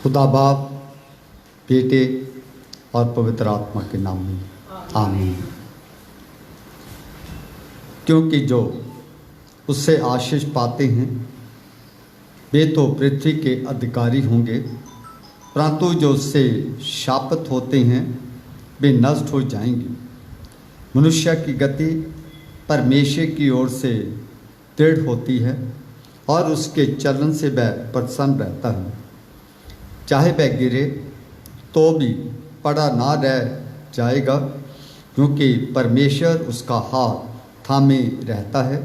खुदा बाप, बेटे और पवित्र आत्मा के नाम में आमीन। क्योंकि जो उससे आशीष पाते हैं वे तो पृथ्वी के अधिकारी होंगे, परंतु जो उससे शापित होते हैं वे नष्ट हो जाएंगे। मनुष्य की गति परमेश्वर की ओर से दृढ़ होती है और उसके चलन से वह प्रसन्न रहता है। चाहे वह गिरे तो भी पड़ा ना रह जाएगा, क्योंकि परमेश्वर उसका हाथ थामे रहता है।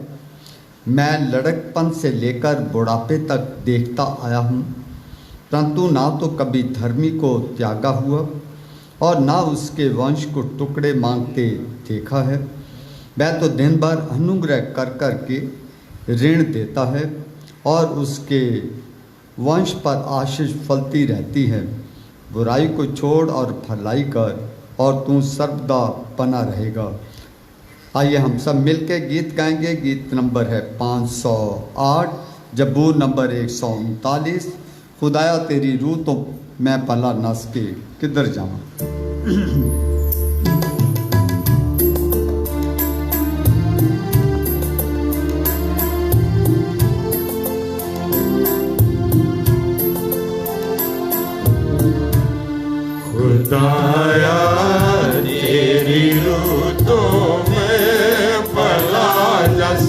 मैं लड़कपन से लेकर बुढ़ापे तक देखता आया हूँ, परंतु ना तो कभी धर्मी को त्यागा हुआ और ना उसके वंश को टुकड़े मांगते देखा है। वह तो दिन भर अनुग्रह कर कर के ऋण देता है और उसके वंश पर आशीष फलती रहती है। बुराई को छोड़ और भलाई कर और तू सर्वदा बना रहेगा। आइए हम सब मिलके गीत गाएंगे। गीत नंबर है 508, जबूर नंबर 139। खुदाया तेरी रूह तो मैं भला नस के किधर जाऊँ। खुदाया तेरी रूह तो मैं भला नस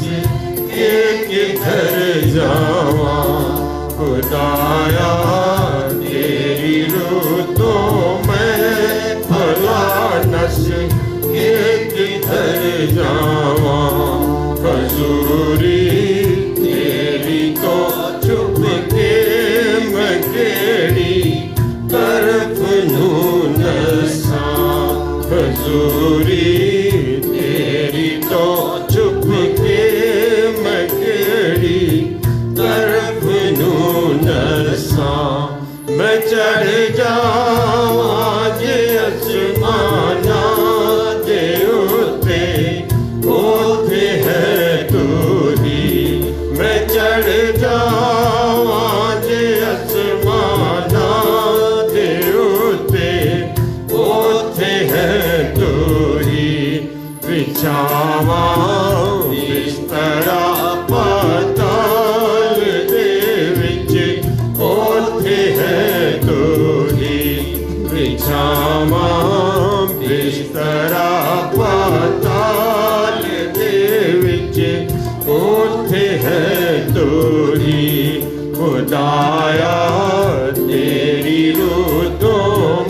के किधर जावा। खुदाया तेरी रूह तो मैं भला नस के किधर जावा। हजूरी तेरी तो चुप के मैं केड़ी तरफ नूं नसा। हजूरी तेरी तो चुप के मैं केड़ी तरफ नूं नसा। मैं चढ़ जावां जे आसमाना दे उत्ते, ओथे है तू ही। मैं चढ़ जावां जे आसमाना दे उत्ते, ओथे है तू ही। बिछावां बिस्तरा पाताल दे विच, ओथे है तू ही। बिछावां बिस्तरा पाताल दे विच, ओथे है तू ही। खुदाया तेरी रूह तो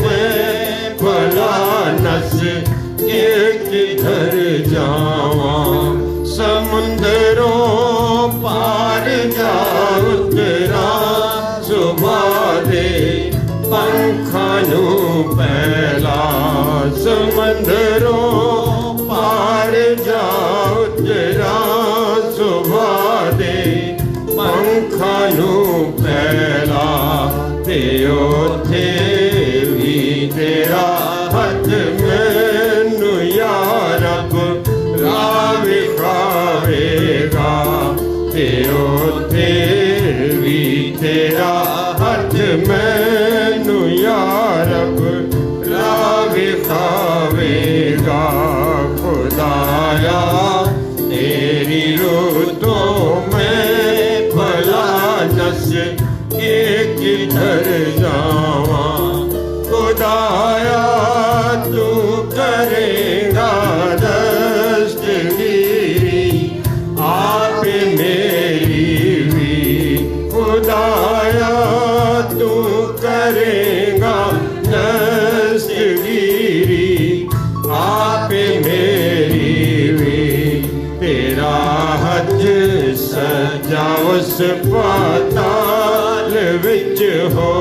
मैं भला नस के किधर जावां। समुंदरों पार जा उतरा, सुबह दे पंखां नूं पहला। समंदरों पार जा उतरा, सुबह दे पंखां नूं पहला। ते ओथे भी तेरा हथ मैनू या रब राह विखावेगा। ते ओथे भी तेरा हथ मैनू या रब राह विखावेगा। खुदाया तेरी रूह तो मैं भला नस के किधर जावां। खुदाया तू करेगा दस्तगीरी आप मेरी भी। खुदाया तू करेगा दस्तगीरी आप मेरी भी। तेरा हथ सजा उस पाताल विच हो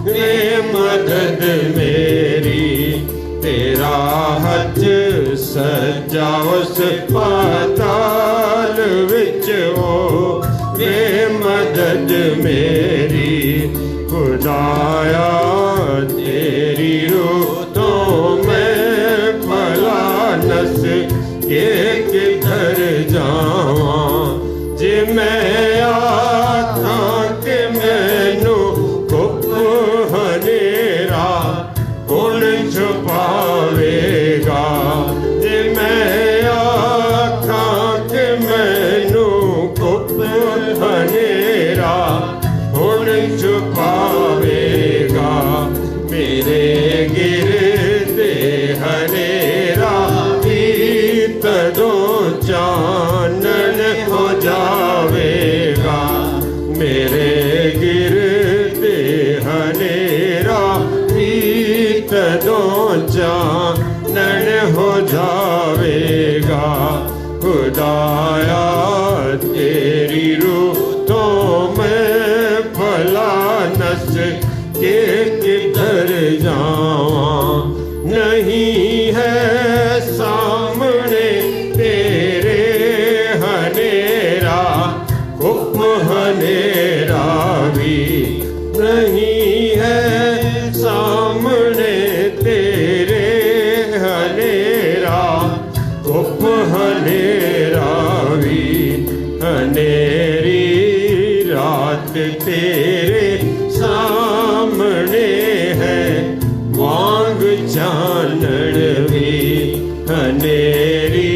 रे मदद मेरी। तेरा हथ सजा उस पाताल विच हो रे मदद मेरी। खुदाया तेरी रूह तो मैं भला नस के किधर जावां। जे मैं आखां के मैनू कुप मेरे गिरते हनेरा बीत दो चानन हो जावेगा। मेरे गिरते हनेरा बीत दो चानन हो जावेगा। खुदाया तेरी रूह तो मैं भला नस के किधर जावां। नहीं है सामने तेरे हनेरा, हुक्म हनेरा भी नहीं है सामने तेरे हनेरा, हुक्म हनेरा भी। हनेरी रात तेरे सामने है, वांग चानन भी। हनेरी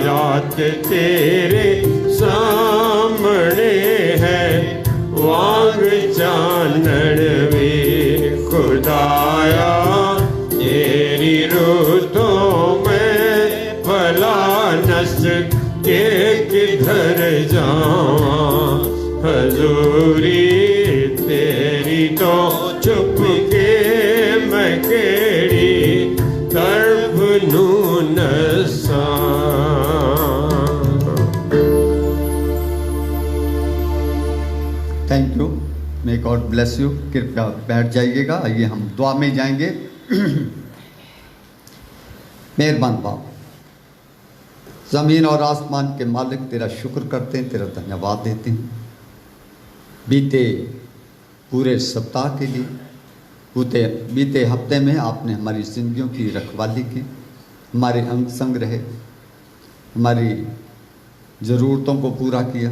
रात तेरे सामने है, वांग चानन भी। खुदाया तेरी रुतों में भला नस के किधर जावां। हजूरी तेरी तो चुप के मैं केड़ी तरफ नू नसा। Thank you, may God bless you. कृपया बैठ जाइएगा। आइए हम दुआ में जाएंगे। मेहरबान बाप, ज़मीन और आसमान के मालिक, तेरा शुक्र करते हैं, तेरा धन्यवाद देते हैं बीते पूरे सप्ताह के लिए। बीते हफ्ते में आपने हमारी जिंदगियों की रखवाली की, हमारे अंग संग रहे, हमारी ज़रूरतों को पूरा किया।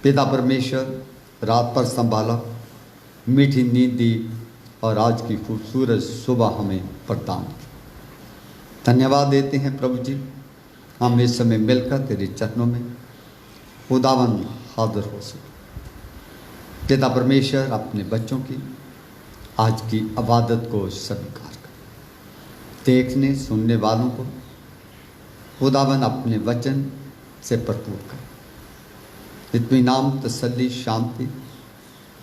पिता परमेश्वर, रात पर संभाला, मीठी नींद दी और आज की खूबसूरत सुबह हमें प्रदान की। धन्यवाद देते हैं प्रभु जी, हम इस समय मिलकर तेरे चरणों में खुदावन हाजिर हो सके। पिता परमेश्वर, अपने बच्चों की आज की इबादत को स्वीकार कर, देखने सुनने वालों को खुदावन अपने वचन से भरपूर कर, इत्मीनान, तसल्ली, शांति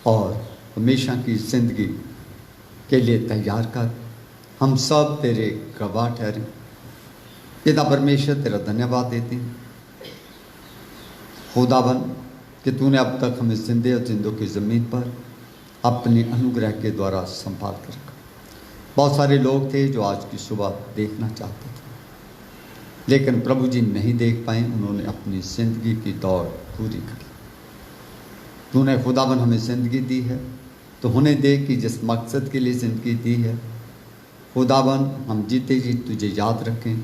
और हमेशा की जिंदगी के लिए तैयार कर। हम सब तेरे गवाह ठहरे। पिता परमेश्वर, तेरा धन्यवाद देते हैं खुदावन कि तूने अब तक हमें जिंदे और जिंदों की ज़मीन पर अपने अनुग्रह के द्वारा संभाल कर रखा। बहुत सारे लोग थे जो आज की सुबह देखना चाहते थे, लेकिन प्रभु जी नहीं देख पाए। उन्होंने अपनी ज़िंदगी की दौड़ पूरी कर ली। तूने खुदावन हमें ज़िंदगी दी है तो होने दे कि जिस मकसद के लिए ज़िंदगी दी है खुदावन, हम जीते जी तुझे याद रखें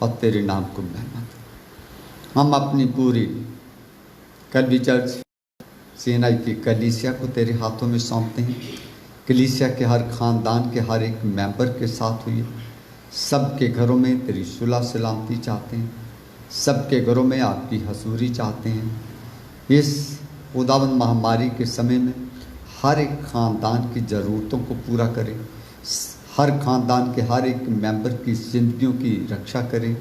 और तेरे नाम को महिमा दें। हम अपनी पूरी कल्वी चर्च सीएनआई की कलीसिया को तेरे हाथों में सौंपते हैं। कलीसिया के हर ख़ानदान के हर एक मेंबर के साथ हुई, सबके घरों में तेरी सुलह सलामती चाहते हैं, सबके घरों में आपकी हजूरी चाहते हैं। इस खुदावन महामारी के समय में हर एक ख़ानदान की ज़रूरतों को पूरा करें, हर ख़ानदान के हर एक मेंबर की ज़िंदगियों की रक्षा करें।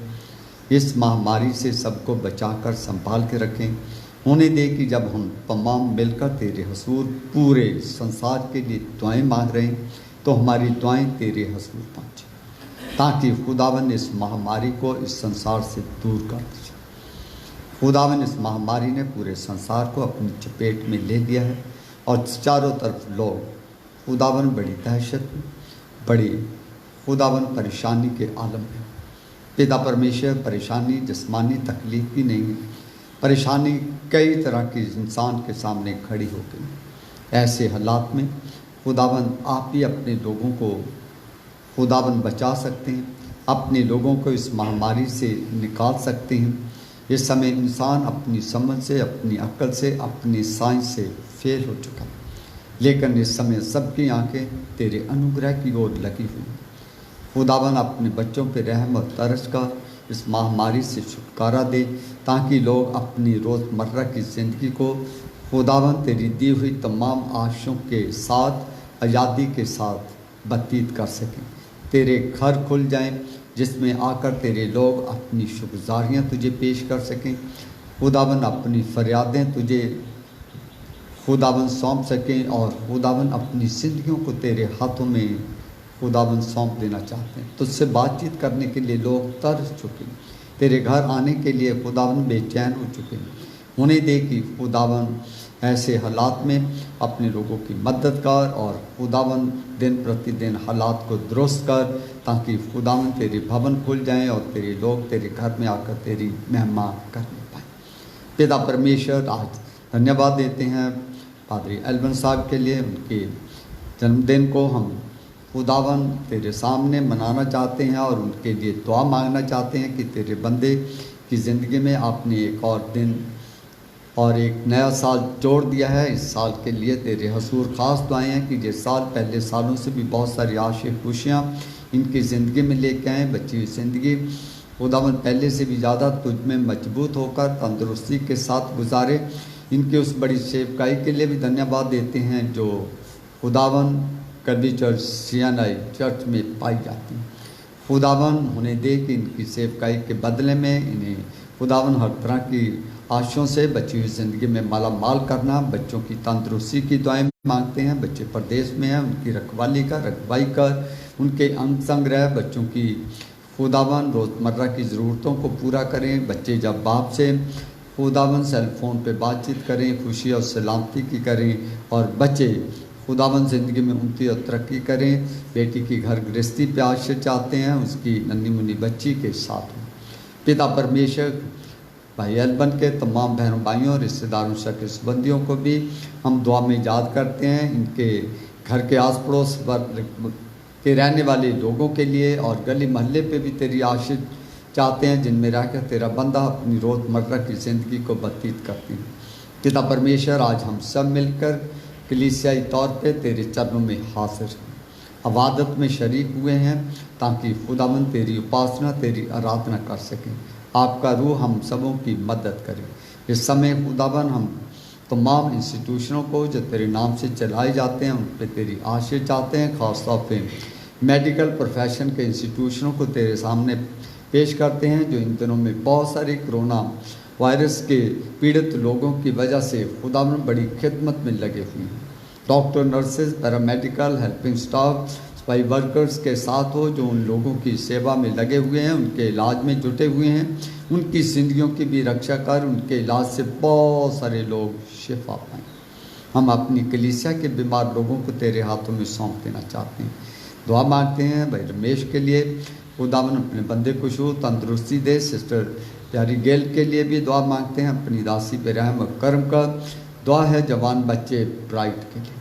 इस महामारी से सबको बचाकर संभाल के रखें। होने दे कि जब हम तमाम मिलकर तेरे हजूर पूरे संसार के लिए दुआएं मांग रहे हैं तो हमारी दुआएं तेरे हजूर पहुँचें, ताकि खुदावन इस महामारी को इस संसार से दूर कर दे। खुदावन, इस महामारी ने पूरे संसार को अपनी चपेट में ले लिया है और चारों तरफ लोग खुदावन बड़ी दहशत में, बड़ी खुदावन परेशानी के आलम में। पिता परमेश्वर, परेशानी जिस्मानी तकलीफ की नहीं है, परेशानी कई तरह की इंसान के सामने खड़ी हो गई। ऐसे हालात में खुदावन आप ही अपने लोगों को खुदावन बचा सकते हैं, अपने लोगों को इस महामारी से निकाल सकते हैं। इस समय इंसान अपनी समझ से, अपनी अक्ल से, अपनी साइंस से फेल हो चुका है, लेकिन इस समय सबकी आंखें तेरे अनुग्रह की ओर लगी हुई हैं। खुदावन अपने बच्चों पर रहम और तरस का इस महामारी से छुटकारा दे, ताकि लोग अपनी रोज़मर्रा की ज़िंदगी को खुदावन तेरी दी हुई तमाम आशीषों के साथ, आज़ादी के साथ व्यतीत कर सकें। तेरे घर खुल जाएं जिसमें आकर तेरे लोग अपनी शुक्रगुजारियाँ तुझे पेश कर सकें। खुदावन अपनी फरियादें तुझे खुदावन सौंप सकें और खुदावन अपनी ज़िंदगियों को तेरे हाथों में खुदावन सौंप देना चाहते हैं। तुझसे बातचीत करने के लिए लोग तरस चुके, तेरे घर आने के लिए खुदावन बेचैन हो चुके हैं। उन्हें दे कि खुदावन ऐसे हालात में अपने लोगों की मदद कर और खुदावन दिन प्रतिदिन हालात को दुरुस्त कर, ताकि खुदावन तेरे भवन खुल जाएं और तेरे लोग तेरे घर में आकर तेरी महिमा करने पाएँ। पिता परमेश्वर, आज धन्यवाद देते हैं पादरी एल्बन साहब के लिए। उनके जन्मदिन को हम खुदावन तेरे सामने मनाना चाहते हैं और उनके लिए दुआ मांगना चाहते हैं कि तेरे बंदे की ज़िंदगी में आपने एक और दिन और एक नया साल जोड़ दिया है। इस साल के लिए तेरे हसूर ख़ास दुआएं हैं कि ये साल पहले सालों से भी बहुत सारी आशा खुशियाँ इनकी ज़िंदगी में लेके आएँ। बची हुई ज़िंदगी खुदावन पहले से भी ज़्यादा तुझ में मजबूत होकर तंदुरुस्ती के साथ गुजारे। इनके उस बड़ी सेवकाई के लिए भी धन्यवाद देते हैं जो खुदावन कभी चर्च सियानाई चर्च में पाई जाती है। खुदावन उन्हें दे कि इनकी सेवकाई के बदले में इन्हें खुदावन हर तरह की आशाओं से बची हुई ज़िंदगी में माला माल करना। बच्चों की तंदुरुस्ती की दुआएं मांगते हैं। बच्चे परदेश में हैं, उनकी रखवाली कर उनके अंग संग रह। बच्चों की खुदावन रोज़मर्रा की ज़रूरतों को पूरा करें। बच्चे जब बाप से खुदावन सेल फ़ोन पे बातचीत करें, खुशी और सलामती की करें और बच्चे खुदावन ज़िंदगी में उन्नति और तरक्की करें। बेटी की घर गृहस्थी पे आशीष चाहते हैं, उसकी नन्ही मुन्नी बच्ची के साथ में। पिता परमेश्वर, भाई एल्बन के तमाम बहनों भाइयों और रिश्तेदारों सके संबंधियों को भी हम दुआ में याद करते हैं। इनके घर के आस पड़ोस के रहने वाले लोगों के लिए और गली मोहल्ले पे भी तेरी आशीष चाहते हैं, जिनमें रहकर तेरा बंदा अपनी रोज़मर्रा की ज़िंदगी को व्यतीत करते हैं। पिता परमेश्वर, आज हम सब मिलकर कलीसियाई तौर पे तेरे चरणों में हाजिर हैं, इबादत में शरीक हुए हैं, ताकि खुदावन तेरी उपासना तेरी आराधना कर सकें। आपका रूह हम सबों की मदद करे। इस समय खुदावन हम तमाम इंस्टीट्यूशनों को जो तेरे नाम से चलाए जाते हैं उन पर तेरी आशीष चाहते हैं। ख़ास तौर पे मेडिकल प्रोफेशन के इंस्टीट्यूशनों को तेरे सामने पेश करते हैं, जो इन दिनों में बहुत सारे कोरोना वायरस के पीड़ित लोगों की वजह से खुदावन बड़ी खिदमत में लगे हुए हैं। Doctor, nurses, paramedical, helping staff, सफाई वर्कर्स के साथ हो जो उन लोगों की सेवा में लगे हुए हैं, उनके इलाज में जुटे हुए हैं, उनकी जिंदगियों की भी रक्षा कर उनके इलाज से बहुत सारे लोग शिफा पाएँ। हम अपनी कलीसिया के बीमार लोगों को तेरे हाथों में सौंप देना चाहते हैं। दुआ मांगते हैं भाई रमेश के लिए, खुदावन अपने बंदे को शू तंदुरुस्ती दे। सिस्टर प्यारी गेल के लिए भी दुआ मांगते हैं, अपनी दासी पे रहम और करम का। दुआ है जवान बच्चे ब्राइट के लिए,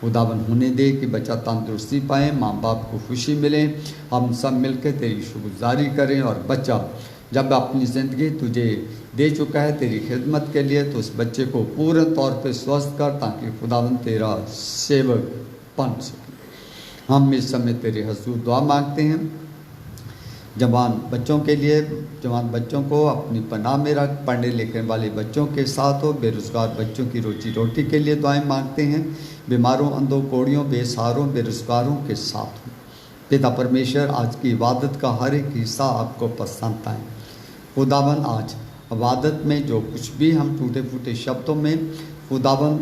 खुदावन होने दे कि बच्चा तंदुरुस्ती पाए, माँ बाप को खुशी मिले। हम सब मिलकर तेरी शुक्रगुजारी करें और बच्चा जब अपनी ज़िंदगी तुझे दे चुका है तेरी खिदमत के लिए, तो उस बच्चे को पूर्ण तौर पे स्वस्थ कर, ताकि खुदावन तेरा सेवक बन सके। हम इस समय तेरे हुजूर दुआ मांगते हैं जवान बच्चों के लिए। जवान बच्चों को अपनी पनाह में रख, पढ़ने लिखने वाले बच्चों के साथ हो। बेरोज़गार बच्चों की रोजी रोटी के लिए दुआएं मांगते हैं। बीमारों, अंधों, कोड़ियों, बेसहारों, बेरोज़गारों के साथ हो। पिता परमेश्वर, आज की इबादत का हर एक हिस्सा आपको पसंद आए। खुदावन, आज इबादत में जो कुछ भी हम टूटे फूटे शब्दों में खुदावन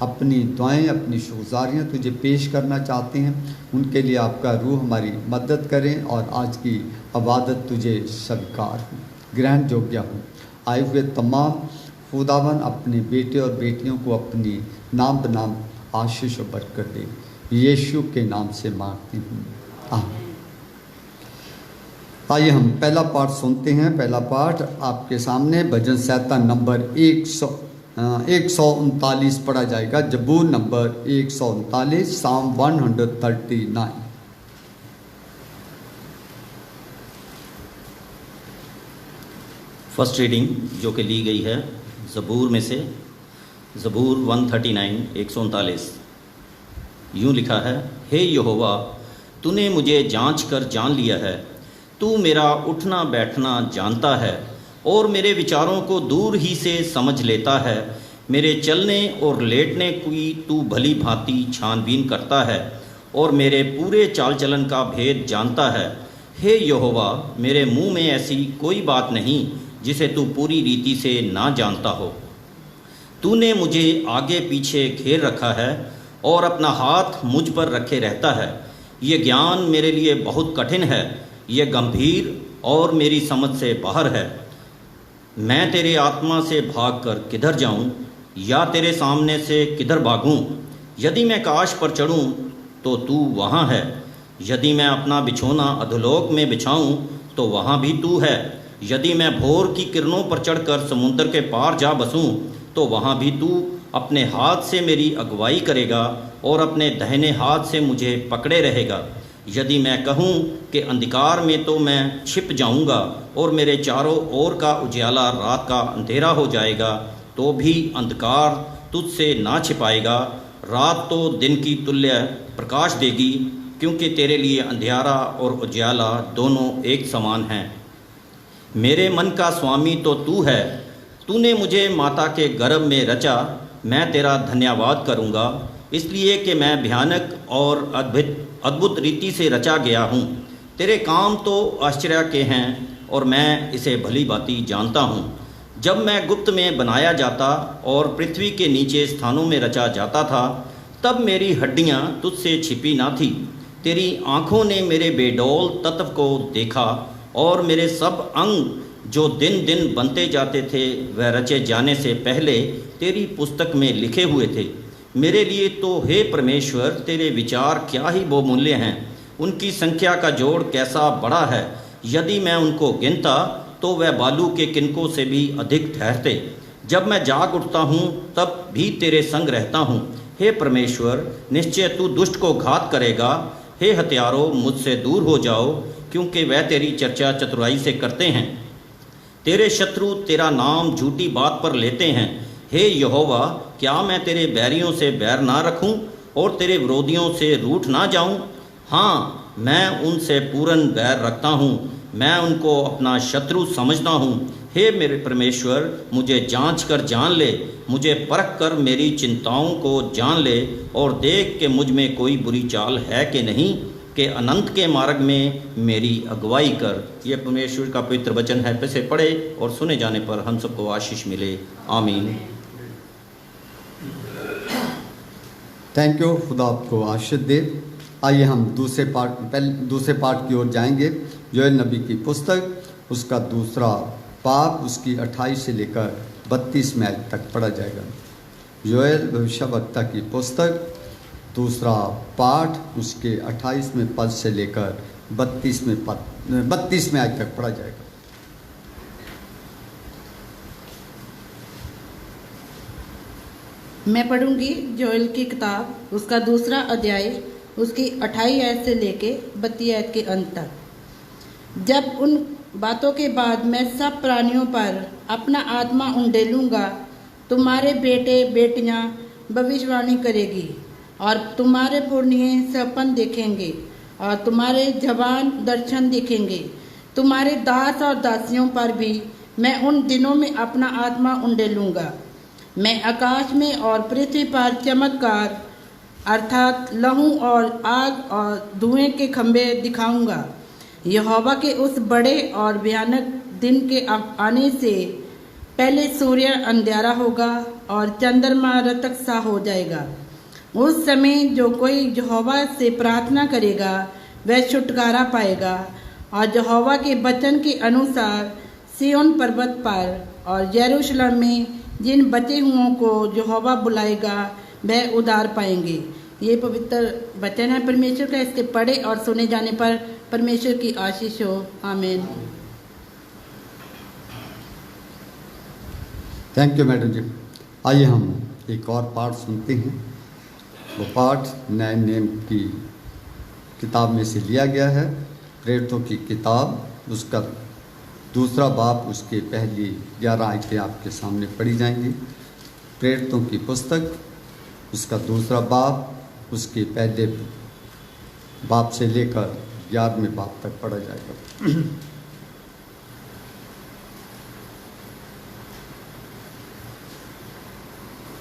अपनी दुआएं, अपनी शुक्रगुजारियाँ तुझे पेश करना चाहते हैं, उनके लिए आपका रूह हमारी मदद करें और आज की इबादत तुझे स्वीकार हो, ग्रहण योग्य हो। आए हुए तमाम खुदावन अपने बेटे और बेटियों को अपनी नाम बनाम आशीष और बरकत दे। यीशु के नाम से मांगती हूँ, आमीन। आइए हम पहला पाठ सुनते हैं। पहला पाठ आपके सामने भजन संहिता नंबर 139 पढ़ा जाएगा। जबूर नंबर 139, साम 139। फर्स्ट रीडिंग जो कि ली गई है ज़बूर में से, ज़बूर 139 139। यूँ लिखा है, हे यहोवा, तूने मुझे जांच कर जान लिया है, तू मेरा उठना बैठना जानता है और मेरे विचारों को दूर ही से समझ लेता है। मेरे चलने और लेटने की तू भली भांति छानबीन करता है और मेरे पूरे चाल चलन का भेद जानता है। हे यहोवा, मेरे मुंह में ऐसी कोई बात नहीं जिसे तू पूरी रीति से ना जानता हो। तूने मुझे आगे पीछे घेर रखा है और अपना हाथ मुझ पर रखे रहता है। ये ज्ञान मेरे लिए बहुत कठिन है, ये गंभीर और मेरी समझ से बाहर है। मैं तेरे आत्मा से भागकर किधर जाऊं या तेरे सामने से किधर भागूं? यदि मैं आकाश पर चढ़ूं तो तू वहाँ है, यदि मैं अपना बिछौना अधोलोक में बिछाऊं तो वहाँ भी तू है। यदि मैं भोर की किरणों पर चढ़कर समुद्र के पार जा बसूं तो वहाँ भी तू अपने हाथ से मेरी अगुवाई करेगा और अपने दाहिने हाथ से मुझे पकड़े रहेगा। यदि मैं कहूँ कि अंधकार में, तो मैं छिप जाऊँगा और मेरे चारों ओर का उजियाला रात का अंधेरा हो जाएगा, तो भी अंधकार तुझसे ना छिपाएगा। रात तो दिन की तुल्य प्रकाश देगी, क्योंकि तेरे लिए अंधियारा और उजियाला दोनों एक समान हैं। मेरे मन का स्वामी तो तू है। तूने मुझे माता के गर्भ में रचा। मैं तेरा धन्यवाद करूँगा, इसलिए कि मैं भयानक और अद्भुत रीति से रचा गया हूँ। तेरे काम तो आश्चर्य के हैं और मैं इसे भली भांति जानता हूँ। जब मैं गुप्त में बनाया जाता और पृथ्वी के नीचे स्थानों में रचा जाता था, तब मेरी हड्डियाँ तुझसे छिपी ना थी। तेरी आँखों ने मेरे बेडौल तत्व को देखा और मेरे सब अंग जो दिन दिन बनते जाते थे वह रचे जाने से पहले तेरी पुस्तक में लिखे हुए थे। मेरे लिए तो हे परमेश्वर, तेरे विचार क्या ही बहुमूल्य हैं। उनकी संख्या का जोड़ कैसा बड़ा है। यदि मैं उनको गिनता तो वह बालू के किनकों से भी अधिक ठहरते। जब मैं जाग उठता हूँ तब भी तेरे संग रहता हूँ। हे परमेश्वर, निश्चय तू दुष्ट को घात करेगा। हे हत्यारों, मुझसे दूर हो जाओ, क्योंकि वह तेरी चर्चा चतुराई से करते हैं। तेरे शत्रु तेरा नाम झूठी बात पर लेते हैं। हे यहोवा, क्या मैं तेरे बैरियों से बैर ना रखूं और तेरे विरोधियों से रूठ ना जाऊं? हाँ, मैं उनसे पूर्ण बैर रखता हूं। मैं उनको अपना शत्रु समझता हूं। हे मेरे परमेश्वर, मुझे जांच कर जान ले, मुझे परख कर मेरी चिंताओं को जान ले और देख कि मुझ में कोई बुरी चाल है कि नहीं, कि अनंत के मार्ग में मेरी अगुवाई कर। ये परमेश्वर का पवित्र वचन है। पैसे पढ़े और सुने जाने पर हम सबको आशीष मिले। आमीन। Thank you. खुदा आपको आशीष दे। आइए हम दूसरे पार्ट की ओर जाएंगे। योएल नबी की पुस्तक, उसका दूसरा पाप, उसकी 28 से लेकर 32 में तक पढ़ा जाएगा। योएल भविष्यवक्ता की पुस्तक, दूसरा पाठ, उसके 28वें पद से लेकर 32 में आज तक पढ़ा जाएगा। मैं पढ़ूंगी जोएल की किताब, उसका दूसरा अध्याय, उसकी 28 आयत से लेके 32 आयत के अंत तक। जब उन बातों के बाद मैं सब प्राणियों पर अपना आत्मा उंडेलूंगा। तुम्हारे बेटे बेटियां भविष्यवाणी करेगी और तुम्हारे पुरनिये सपन देखेंगे और तुम्हारे जवान दर्शन देखेंगे। तुम्हारे दास और दासियों पर भी मैं उन दिनों में अपना आत्मा उंडेलूंगा। मैं आकाश में और पृथ्वी पर चमत्कार अर्थात लहू और आग और धुएं के खंभे दिखाऊंगा। यहोवा के उस बड़े और भयानक दिन के आने से पहले सूर्य अंधेरा होगा और चंद्रमा रतक सा हो जाएगा। उस समय जो कोई यहोवा से प्रार्थना करेगा वह छुटकारा पाएगा और यहोवा के वचन के अनुसार सिय्योन पर्वत पर और यरूशलेम में जिन बचे हुओं को यहोवा बुलाएगा वह उद्धार पाएंगे। ये पवित्र वचन है परमेश्वर का। इसके पढ़े और सुने जाने पर परमेश्वर की आशीष हो। आमीन। थैंक यू मैडम जी। आइए हम एक और पाठ सुनते हैं। वो पाठ नए नियम की किताब में से लिया गया है। प्रेरितों की किताब, उसका दूसरा बाप, उसके पहली 11 आयतें आपके सामने पढ़ी जाएंगी। प्रेरितों की पुस्तक, उसका दूसरा बाप, उसके पहले बाप से लेकर 11वें बाप तक पढ़ा जाएगा।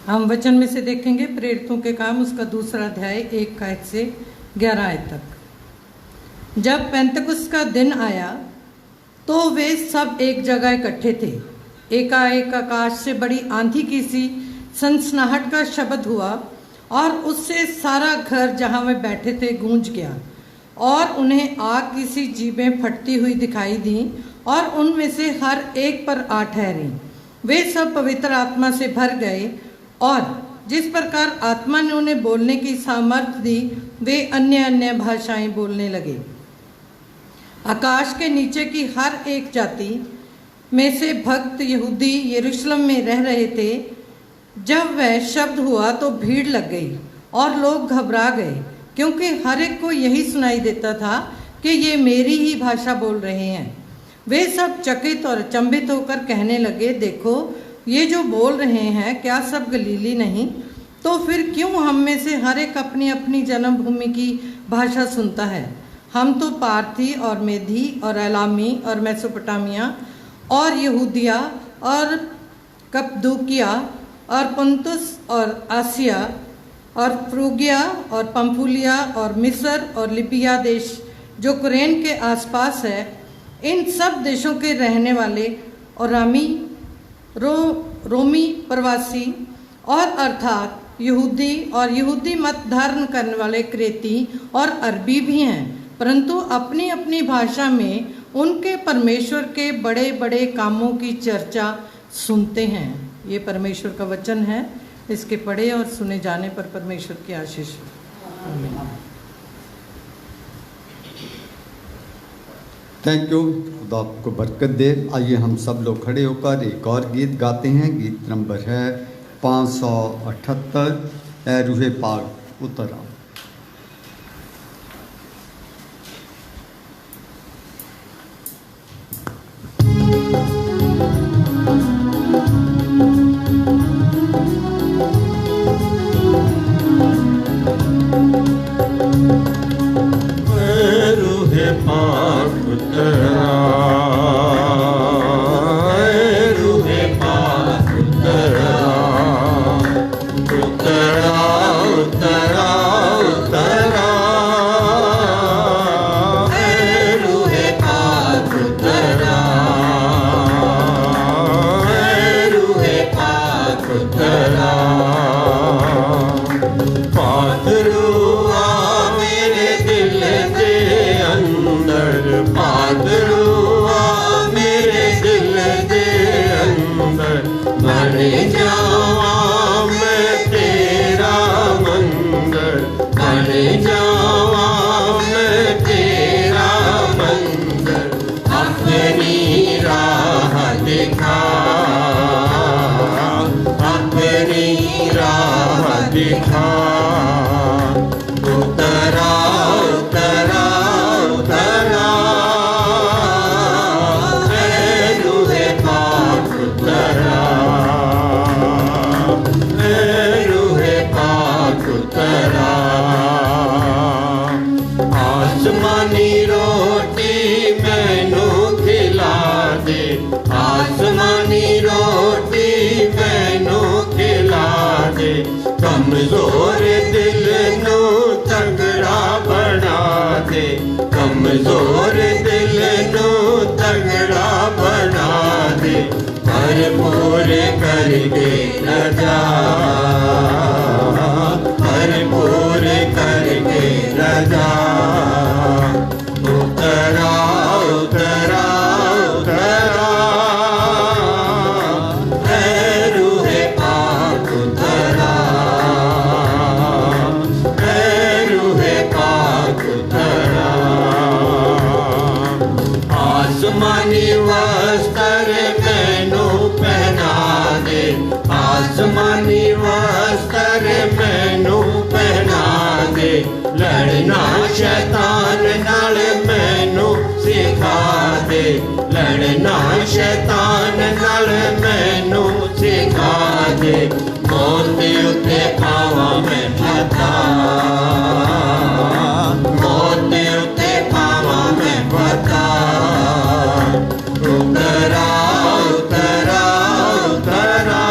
हम वचन में से देखेंगे प्रेरितों के काम, उसका दूसरा अध्याय 1 आयत से 11 आयत तक। जब पेंतकुस्त का दिन आया तो वे सब एक जगह इकट्ठे थे। एकाएक आकाश से बड़ी आंधी की सी सनसनाहट का शब्द हुआ और उससे सारा घर जहाँ वे बैठे थे गूंज गया, और उन्हें आग की सी जीभें फटती हुई दिखाई दी और उनमें से हर एक पर आ ठहरी। वे सब पवित्र आत्मा से भर गए और जिस प्रकार आत्मा ने उन्हें बोलने की सामर्थ्य दी, वे अन्य अन्य भाषाएं बोलने लगे। आकाश के नीचे की हर एक जाति में से भक्त यहूदी यरूशलेम में रह रहे थे। जब वह शब्द हुआ तो भीड़ लग गई और लोग घबरा गए, क्योंकि हर एक को यही सुनाई देता था कि ये मेरी ही भाषा बोल रहे हैं। वे सब चकित और अचंभित होकर कहने लगे, देखो ये जो बोल रहे हैं क्या सब गलीली नहीं? तो फिर क्यों हम में से हर एक अपनी अपनी जन्मभूमि की भाषा सुनता है? हम तो पार्थी और मेधी और एलामी और मेसोपोटामिया और यहूदिया और कप्पदूकिया और पुंतुस और आसिया और फ्रूगिया और पंफूलिया और मिस्र और लिबिया देश जो कुरेन के आसपास है, इन सब देशों के रहने वाले और रोमी प्रवासी और अर्थात यहूदी और यहूदी मत धारण करने वाले क्रेती और अरबी भी हैं, परंतु अपनी अपनी भाषा में उनके परमेश्वर के बड़े बड़े कामों की चर्चा सुनते हैं। ये परमेश्वर का वचन है। इसके पढ़े और सुने जाने पर परमेश्वर की आशीष। Thank you. खुदा आपको बरकत दे। आइए हम सब लोग खड़े होकर एक और गीत गाते हैं। गीत नंबर है 578, ऐ रूहे पाक उतर आओ। रूहे पाक उतर कमजोर दिल नू तगड़ा बना दे, कमजोर दिल नू तगड़ा बना दे, भरपूर करके रजा, भरपूर करके रजा। उतरा उतरा उतरा आसमानी वस्त्र मैनू पहना दे, आसमानी वस्त्र मैनू पहना दे, लड़ना शैतान नाल मैनू सिखा दे, लड़ना शैतान नाल मैनू सिखा दे, मौत उत्ते पावां मैं पता, मौत उत्ते पावां मैं पता। उतरा उतरा उतरा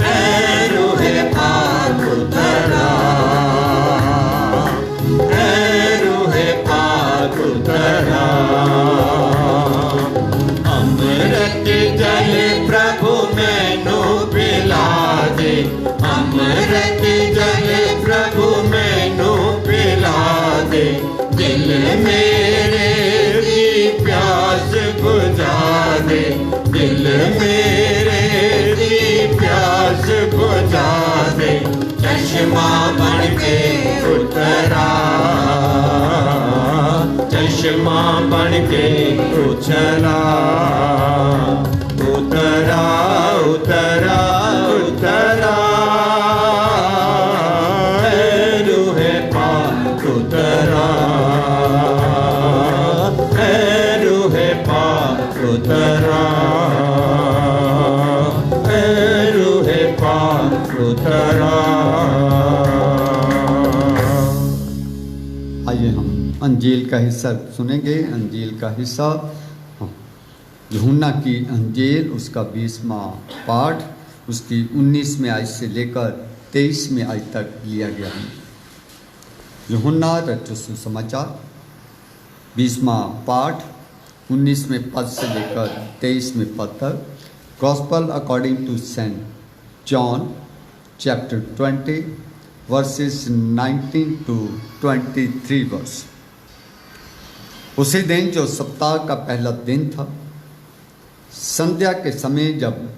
ऐ रूहे पाक उतरा, अमृत जल प्रभु मैनू पिला दे, दिल मेरे दी प्यास बुझा दे, दिल मेरे दी प्यास बुझा दे। चश्मा बन के उतरा, चश्मा बन के उछला, उतरा उतरा उतरा, रूहे पाक उतरा, रूहे पाक उतरा, रूहे पाक उतरा। आइए हम अंजील का हिस्सा सुनेंगे। अंजील का हिस्सा यूहन्ना की अंजील, उसका 20वां पाठ, उसकी 19वें आयत से लेकर 23वें आयत तक लिया गया है। यूहन्ना रचित सुसमाचार 20वां पाठ 19वें पद से लेकर 23वें पद तक। Gospel according to saint John chapter 20 verses 19 to 23 verse. उसी दिन जो सप्ताह का पहला दिन था, संध्या के समय, जब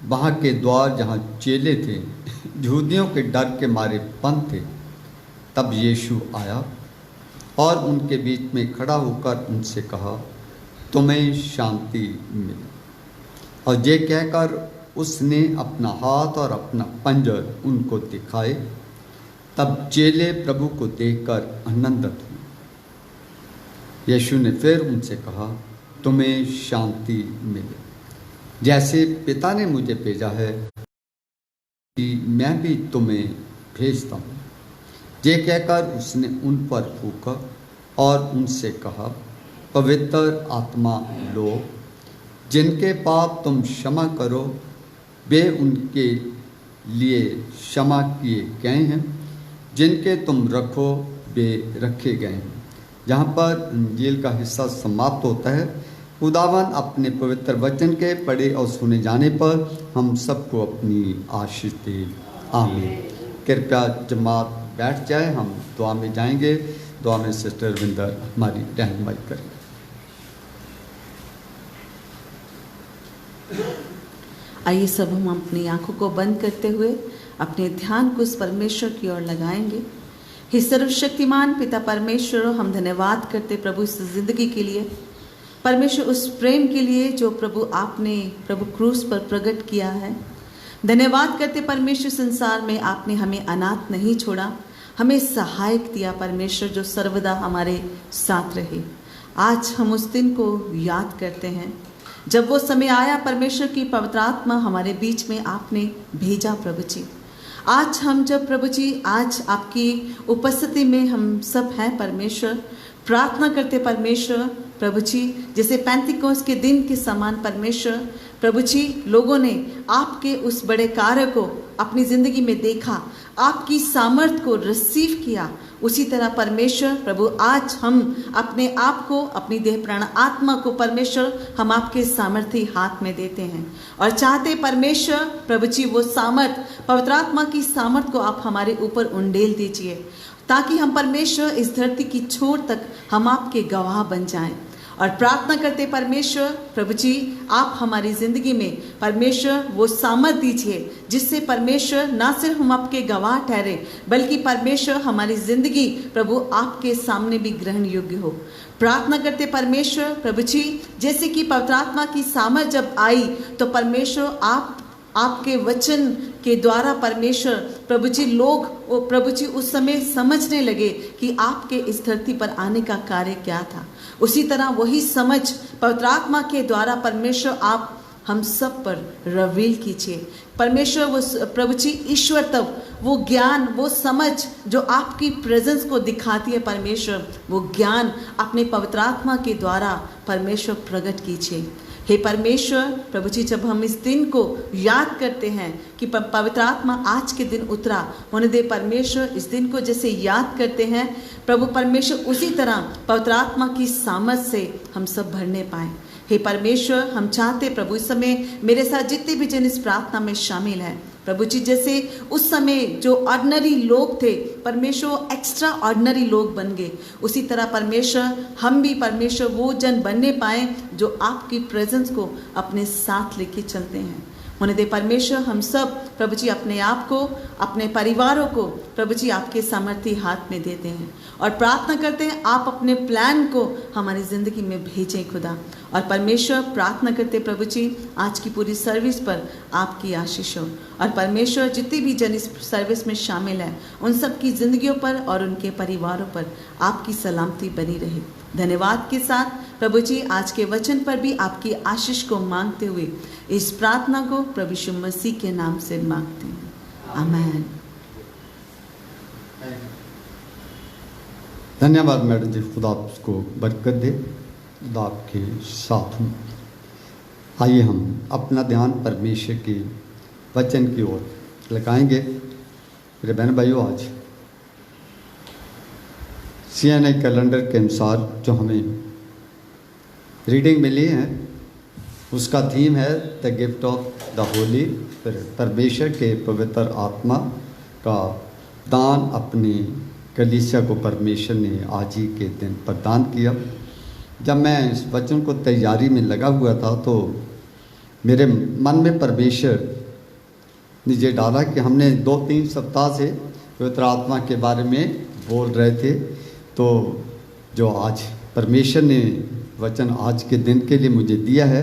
वहाँ के द्वार जहाँ चेले थे यहूदियों के डर के मारे बंद थे, तब यीशु आया और उनके बीच में खड़ा होकर उनसे कहा, तुम्हें शांति मिले। और ये कहकर उसने अपना हाथ और अपना पंजर उनको दिखाए। तब चेले प्रभु को देखकर आनंदित हुए। यीशु ने फिर उनसे कहा, तुम्हें शांति मिले। जैसे पिता ने मुझे भेजा है कि मैं भी तुम्हें भेजता हूँ। ये कहकर उसने उन पर फूंका और उनसे कहा, पवित्र आत्मा लो। जिनके पाप तुम क्षमा करो वे उनके लिए क्षमा किए गए हैं, जिनके तुम रखो वे रखे गए हैं। जहाँ पर अंजील का हिस्सा समाप्त होता है, खुदावन अपने पवित्र वचन के पढ़े और सुने जाने पर हम सबको अपनी आशीष दे। आमीन। कृपया जमात बैठ जाए, हम दुआ में जाएंगे। दुआ में सिस्टर विंदर हमारी रहनुमाई करें। आइए सब हम अपनी आंखों को बंद करते हुए अपने ध्यान को उस परमेश्वर की ओर लगाएंगे। हे सर्वशक्तिमान पिता परमेश्वर, हम धन्यवाद करते प्रभु इस जिंदगी के लिए, परमेश्वर उस प्रेम के लिए जो प्रभु आपने प्रभु क्रूस पर प्रकट किया है। धन्यवाद करते परमेश्वर, संसार में आपने हमें अनाथ नहीं छोड़ा, हमें सहायक दिया परमेश्वर, जो सर्वदा हमारे साथ रहे। आज हम उस दिन को याद करते हैं जब वो समय आया परमेश्वर की पवित्र आत्मा हमारे बीच में आपने भेजा प्रभु जी। आज हम जब प्रभु जी आज आपकी उपस्थिति में हम सब हैं परमेश्वर, प्रार्थना करते परमेश्वर प्रभु जी, जैसे पेंतिकोस्त के दिन के समान परमेश्वर प्रभु जी लोगों ने आपके उस बड़े कार्य को अपनी ज़िंदगी में देखा, आपकी सामर्थ को रिसीव किया। उसी तरह परमेश्वर प्रभु आज हम अपने आप को, अपनी देह प्राण आत्मा को परमेश्वर हम आपके सामर्थी हाथ में देते हैं और चाहते परमेश्वर प्रभु जी वो सामर्थ, पवित्र आत्मा की सामर्थ को आप हमारे ऊपर उंडेल दीजिए, ताकि हम परमेश्वर इस धरती की छोर तक हम आपके गवाह बन जाएं। और प्रार्थना करते परमेश्वर प्रभु जी आप हमारी ज़िंदगी में परमेश्वर वो सामर्थ दीजिए जिससे परमेश्वर ना सिर्फ हम आपके गवाह ठहरे, बल्कि परमेश्वर हमारी ज़िंदगी प्रभु आपके सामने भी ग्रहण योग्य हो। प्रार्थना करते परमेश्वर प्रभु जी, जैसे कि पवित्र आत्मा की सामर्थ जब आई तो परमेश्वर आपके वचन के द्वारा परमेश्वर प्रभु जी लोग वो प्रभु जी उस समय समझने लगे कि आपके इस धरती पर आने का कार्य क्या था। उसी तरह वही समझ पवित्र आत्मा के द्वारा परमेश्वर आप हम सब पर रिवील कीजिए परमेश्वर। वो प्रभु जी ईश्वर तब वो ज्ञान, वो समझ जो आपकी प्रेजेंस को दिखाती है परमेश्वर, वो ज्ञान अपने पवित्र आत्मा के द्वारा परमेश्वर प्रकट कीजिए। हे परमेश्वर प्रभु जी, जब हम इस दिन को याद करते हैं कि पवित्र आत्मा आज के दिन उतरा होने दे परमेश्वर, इस दिन को जैसे याद करते हैं प्रभु परमेश्वर, उसी तरह पवित्र आत्मा की सामर्थ से हम सब भरने पाएं। हे परमेश्वर, हम चाहते प्रभु इस समय मेरे साथ जितने भी जन इस प्रार्थना में शामिल हैं प्रभु जी जैसे उस समय जो ऑर्डिनरी लोग थे, परमेश्वर एक्स्ट्रा ऑर्डिनरी लोग बन गए, उसी तरह परमेश्वर हम भी परमेश्वर वो जन बनने पाए जो आपकी प्रेजेंस को अपने साथ लेके चलते हैं। होने दे परमेश्वर हम सब प्रभु जी अपने आप को, अपने परिवारों को प्रभु जी आपके सामर्थ्य हाथ में देते हैं और प्रार्थना करते हैं आप अपने प्लान को हमारी ज़िंदगी में भेजें खुदा। और परमेश्वर प्रार्थना करते प्रभु जी आज की पूरी सर्विस पर आपकी आशीष हो, और परमेश्वर जितने भी जन इस सर्विस में शामिल हैं उन सब की ज़िंदगियों पर और उनके परिवारों पर आपकी सलामती बनी रहे। धन्यवाद के साथ प्रभु जी आज के वचन पर भी आपकी आशीष को मांगते हुए इस प्रार्थना को प्रभु यीशु मसीह के नाम से मांगते हैं, आमीन। धन्यवाद मैडम जी, खुदा आपको बरकत दे, खुदा आपके साथ हूँ। आइए हम अपना ध्यान परमेश्वर के वचन की ओर लगाएंगे। मेरे बहन भाइयों, आज CNI कैलेंडर के अनुसार जो हमें रीडिंग मिली है उसका थीम है the gift of the Holi, परमेश्वर के पवित्र आत्मा का दान अपनी कलीसिया को परमेश्वर ने आज ही के दिन प्रदान किया। जब मैं इस वचन को तैयारी में लगा हुआ था तो मेरे मन में परमेश्वर ने ये डाला कि हमने 2-3 सप्ताह से पवित्र आत्मा के बारे में बोल रहे थे, तो जो आज परमेश्वर ने वचन आज के दिन के लिए मुझे दिया है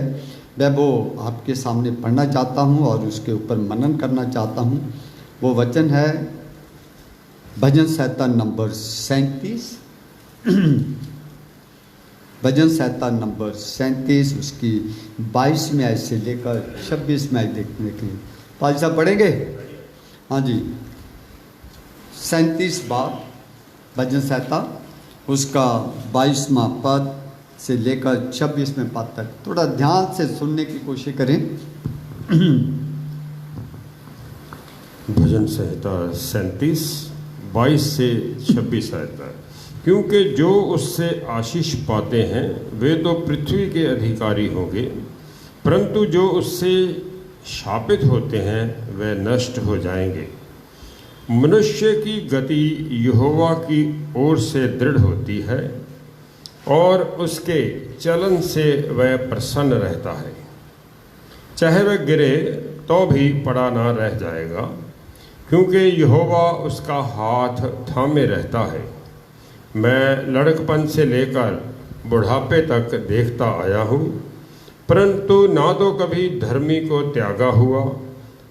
मैं वो आपके सामने पढ़ना चाहता हूँ और उसके ऊपर मनन करना चाहता हूँ। वो वचन है भजन संहिता नंबर 37, भजन संहिता नंबर 37 उसकी 22 में आयत से लेकर 26 में आयत देखने के लिए पाल साहब पढ़ेंगे। हाँ जी, 37 बार भजन संहिता उसका 22वां पद से लेकर 26वें पद तक थोड़ा ध्यान से सुनने की कोशिश करें। भजन संहिता 37 22 से 26 आयत है। क्योंकि जो उससे आशीष पाते हैं वे तो पृथ्वी के अधिकारी होंगे, परंतु जो उससे शापित होते हैं वे नष्ट हो जाएंगे। मनुष्य की गति यहोवा की ओर से दृढ़ होती है और उसके चलन से वह प्रसन्न रहता है। चाहे वह गिरे तो भी पड़ा ना रह जाएगा, क्योंकि यहोवा उसका हाथ थामे रहता है। मैं लड़कपन से लेकर बुढ़ापे तक देखता आया हूँ, परंतु ना तो कभी धर्मी को त्यागा हुआ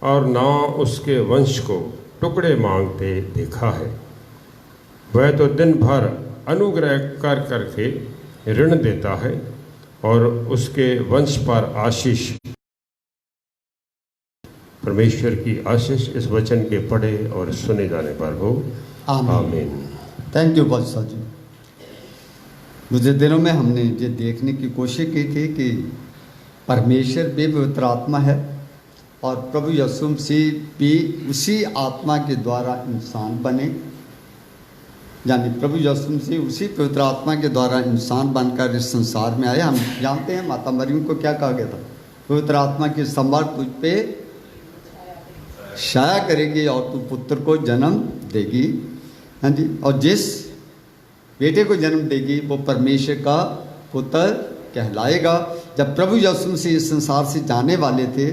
और ना उसके वंश को टुकड़े मांगते देखा है। वह तो दिन भर अनुग्रह कर करके ऋण देता है और उसके वंश पर आशीष। परमेश्वर की आशीष इस वचन के पढ़े और सुने जाने पर हो, आमीन। Thank you Badshah ji. मुझे दिनों में हमने ये देखने की कोशिश की थी कि परमेश्वर भी पवित्र आत्मा है और प्रभु यीशु मसीह भी उसी आत्मा के द्वारा इंसान बने, यानी प्रभु यीशु मसीह उसी पवित्र आत्मा के द्वारा इंसान बनकर इस संसार में आए। हम जानते हैं माता मरियम को क्या कहा गया था, पवित्र आत्मा की संभार तुझ पे छाया करेगी और तू पुत्र को जन्म देगी। हाँ जी, और जिस बेटे को जन्म देगी वो परमेश्वर का पुत्र कहलाएगा। जब प्रभु यीशु मसीह इस संसार से जाने वाले थे